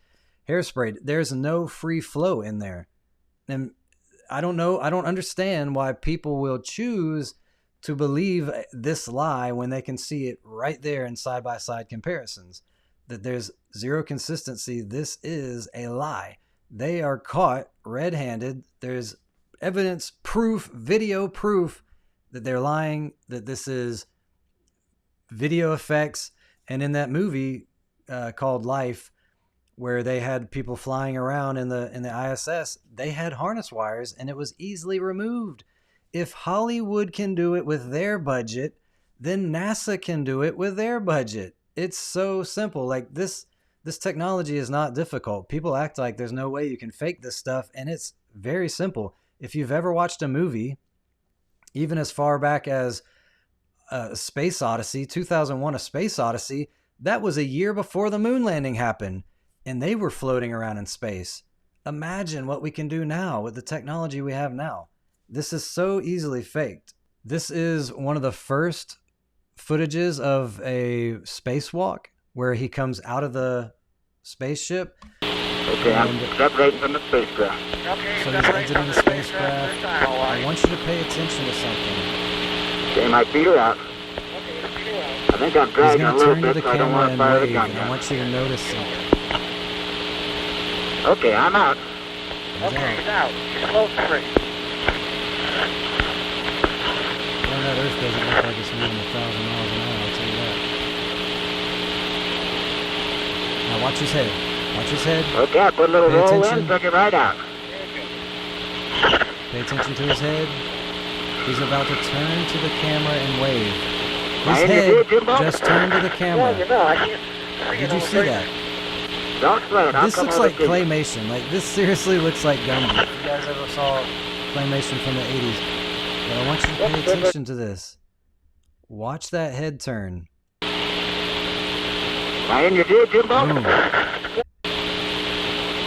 hairsprayed. There's no free flow in there. And I don't know. I don't understand why people will choose to believe this lie when they can see it right there in side-by-side comparisons, that there's zero consistency. This is a lie. They are caught red-handed. There's evidence, proof, video proof that they're lying, that this is video effects. And in that movie called Life, where they had people flying around in the ISS, they had harness wires and it was easily removed. If Hollywood can do it with their budget, then NASA can do it with their budget. It's so simple. Like this technology is not difficult. People act like there's no way you can fake this stuff, and it's very simple. If you've ever watched a movie, even as far back as Space Odyssey, 2001, A Space Odyssey, that was a year before the moon landing happened, and they were floating around in space. Imagine what we can do now with the technology we have now. This is so easily faked. This is one of the first footages of a spacewalk where he comes out of the spaceship. Okay, I'm separating from the spacecraft. Okay, so he's exiting the spacecraft. I want you to pay attention to something. Okay, my feet are out. I think I'm dragging a little bit, so I don't want to fire the gun. I want you to notice something. Okay, I'm out. Okay, he's out. Slow free. Well, that Earth doesn't look like it's moving 1,000 miles an hour, I'll tell you that. Now watch his head. Watch his head. Okay, I put a little roll in, took it right out. Pay attention to his head. He's about to turn to the camera and wave. His head just turned to the camera. Did you see that? Don't sweat it. This looks like claymation. Like, this seriously looks like Gumby. If you guys ever saw claymation from the 80s. But I want you to pay attention to this. Watch that head turn. Flying your dear Jimbo.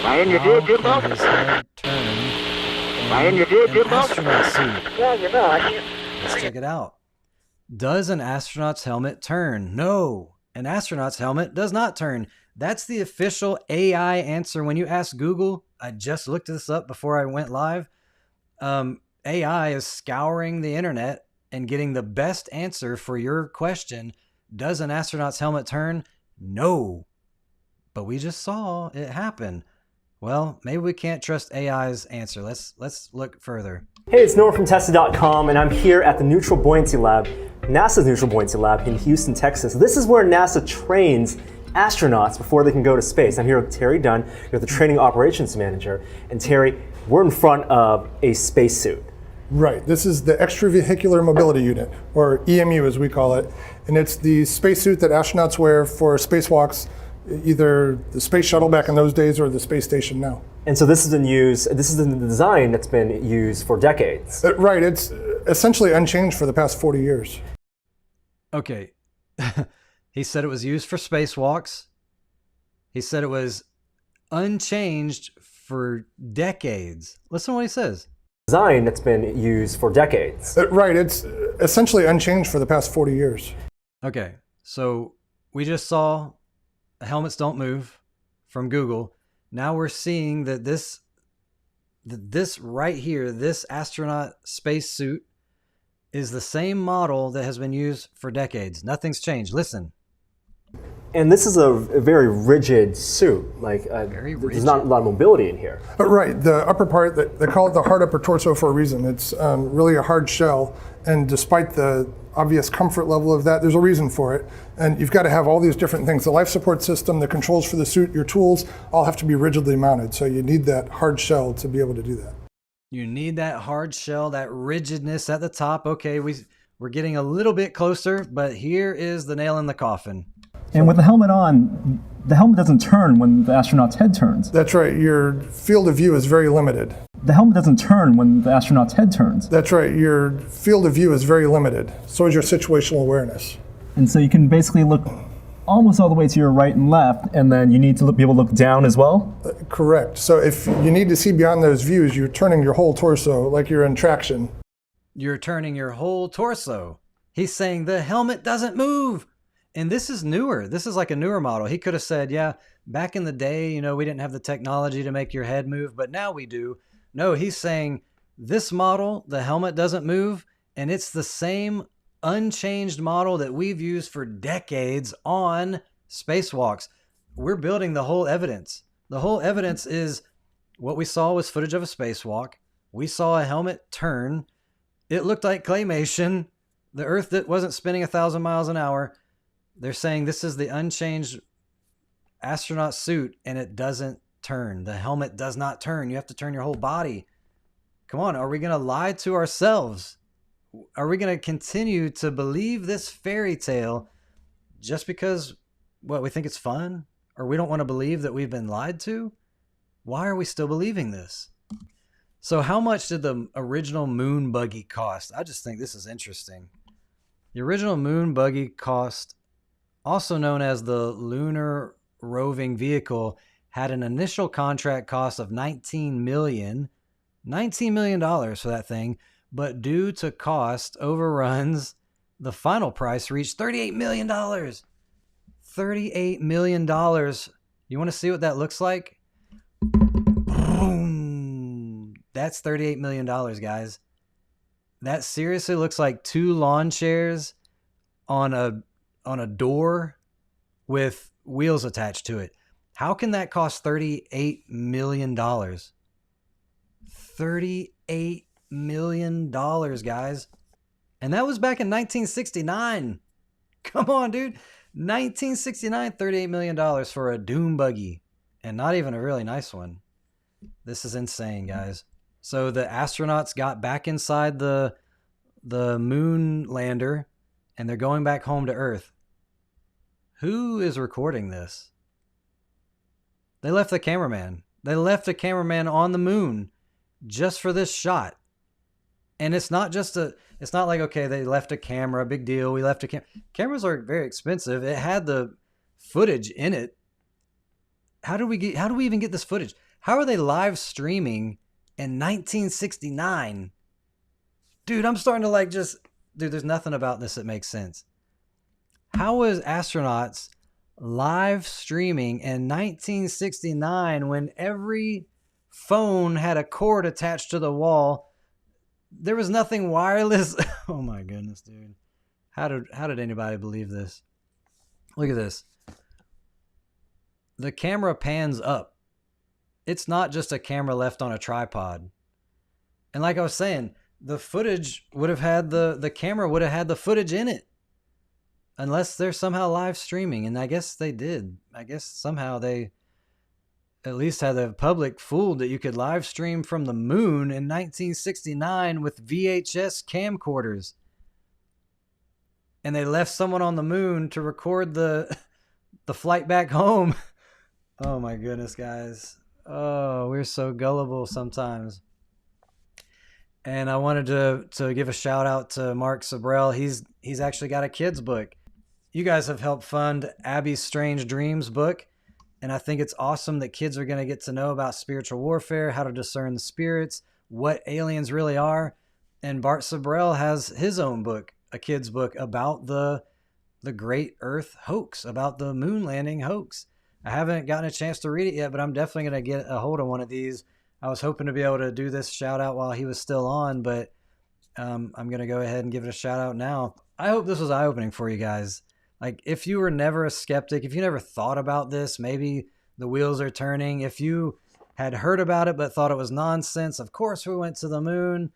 Flying your dear Jimbo. His head turn. Flying your dear Jimbo. Astronaut suit. Well, you know, Let's check it out. Does an astronaut's helmet turn? No. An astronaut's helmet does not turn. That's the official AI answer. When you ask Google, I just looked this up before I went live. AI is scouring the internet and getting the best answer for your question. Does an astronaut's helmet turn? No. But we just saw it happen. Well, maybe we can't trust AI's answer. Let's look further. Hey, it's Noah from Tesla.com, and I'm here at the Neutral Buoyancy Lab, NASA's Neutral Buoyancy Lab in Houston, Texas. This is where NASA trains astronauts before they can go to space. I'm here with Terry Dunn, you're the Training Operations Manager. And Terry, we're in front of a spacesuit. Right. This is the Extravehicular Mobility Unit, or EMU as we call it. And it's the spacesuit that astronauts wear for spacewalks, either the space shuttle back in those days or the space station now. And so this is the design that's been used for decades. Right. It's essentially unchanged for the past 40 years. Okay. He said it was used for spacewalks. He said it was unchanged for decades. Listen to what he says. Design that's been used for decades. Right. It's essentially unchanged for the past 40 years. Okay. So we just saw helmets don't move from Google. Now we're seeing that this right here, this astronaut spacesuit, is the same model that has been used for decades. Nothing's changed. Listen. And this is a very rigid suit. There's not a lot of mobility in here. Right. The upper part, they call it the hard upper torso for a reason. It's really a hard shell. And despite the obvious comfort level of that, there's a reason for it. And you've got to have all these different things. The life support system, the controls for the suit, your tools, all have to be rigidly mounted. So you need that hard shell to be able to do that. You need that hard shell, that rigidness at the top. Okay, we're getting a little bit closer, but here is the nail in the coffin. And with the helmet on, the helmet doesn't turn when the astronaut's head turns. That's right. Your field of view is very limited. The helmet doesn't turn when the astronaut's head turns. That's right. Your field of view is very limited. So is your situational awareness. And so you can basically look almost all the way to your right and left, and then you need to be able to look down as well? Correct. So if you need to see beyond those views, you're turning your whole torso like you're in traction. You're turning your whole torso. He's saying the helmet doesn't move. And this is newer. This is like a newer model. He could have said, yeah, back in the day, we didn't have the technology to make your head move, but now we do. No, he's saying this model, the helmet doesn't move, and it's the same unchanged model that we've used for decades on spacewalks. We're building the whole evidence. The whole evidence is what we saw was footage of a spacewalk. We saw a helmet turn. It looked like claymation. The Earth that wasn't spinning 1,000 miles an hour. They're saying this is the unchanged astronaut suit, and it doesn't turn. The helmet does not turn. You have to turn your whole body. Come on, are we going to lie to ourselves? Are we going to continue to believe this fairy tale just because, we think it's fun? Or we don't want to believe that we've been lied to? Why are we still believing this? So how much did the original moon buggy cost? I just think this is interesting. The original moon buggy cost, also known as the Lunar Roving Vehicle, had an initial contract cost of $19 million for that thing, but due to cost overruns, the final price reached $38 million. $38 million. You want to see what that looks like? Boom. That's $38 million, guys. That seriously looks like 2 lawn chairs on a door with wheels attached to it. How can that cost $38 million? $38 million, guys. And that was back in 1969. Come on, dude. 1969, $38 million for a dune buggy. And not even a really nice one. This is insane, guys. So the astronauts got back inside the moon lander, and they're going back home to Earth. Who is recording this? They left the cameraman. They left the cameraman on the moon just for this shot. And it's not like, okay, they left a camera, big deal. We left a camera. Cameras are very expensive. It had the footage in it. How do we even get this footage? How are they live streaming in 1969? Dude, I'm starting to dude, there's nothing about this that makes sense. How was astronauts live streaming in 1969 when every phone had a cord attached to the wall? There was nothing wireless. Oh my goodness, dude. How did anybody believe this? Look at this. The camera pans up. It's not just a camera left on a tripod. And like I was saying, the footage would have had the camera would have had the footage in it. Unless they're somehow live streaming. And I guess they did. I guess somehow they at least had the public fooled that you could live stream from the moon in 1969 with VHS camcorders. And they left someone on the moon to record the flight back home. Oh my goodness, guys. Oh, we're so gullible sometimes. And I wanted to give a shout out to Bart Sibrel. He's actually got a kid's book. You guys have helped fund Abby's Strange Dreams book. And I think it's awesome that kids are going to get to know about spiritual warfare, how to discern the spirits, what aliens really are. And Bart Sibrel has his own book, a kid's book about the Great Earth hoax, about the moon landing hoax. I haven't gotten a chance to read it yet, but I'm definitely going to get a hold of one of these. I was hoping to be able to do this shout out while he was still on, but I'm going to go ahead and give it a shout out now. I hope this was eye-opening for you guys. Like, if you were never a skeptic, if you never thought about this, maybe the wheels are turning. If you had heard about it but thought it was nonsense, of course we went to the moon.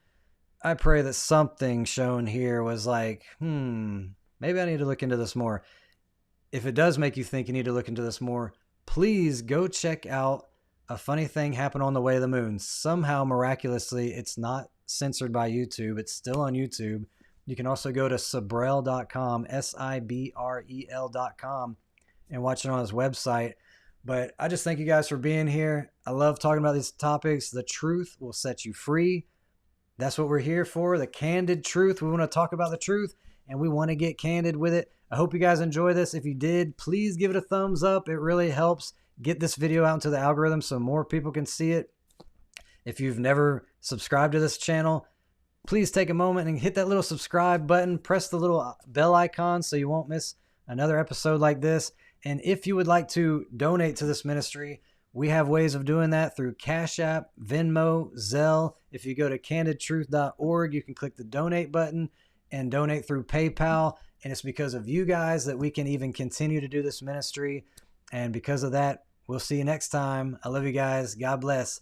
I pray that something shown here was like, maybe I need to look into this more. If it does make you think you need to look into this more, please go check out A Funny Thing Happened on the Way to the Moon. Somehow, miraculously, it's not censored by YouTube. It's still on YouTube. You can also go to Sibrel.com, Sibrel.com, and watch it on his website. But I just thank you guys for being here. I love talking about these topics. The truth will set you free. That's what we're here for, the candid truth. We want to talk about the truth, and we want to get candid with it. I hope you guys enjoy this. If you did, please give it a thumbs up. It really helps get this video out into the algorithm so more people can see it. If you've never subscribed to this channel, please take a moment and hit that little subscribe button. Press the little bell icon so you won't miss another episode like this. And if you would like to donate to this ministry, we have ways of doing that through Cashapp, Venmo, Zelle. If you go to CandidTruthOrg, you can click the donate button and donate through PayPal. And it's because of you guys that we can even continue to do this ministry. And because of that, we'll see you next time. I love you guys. God bless.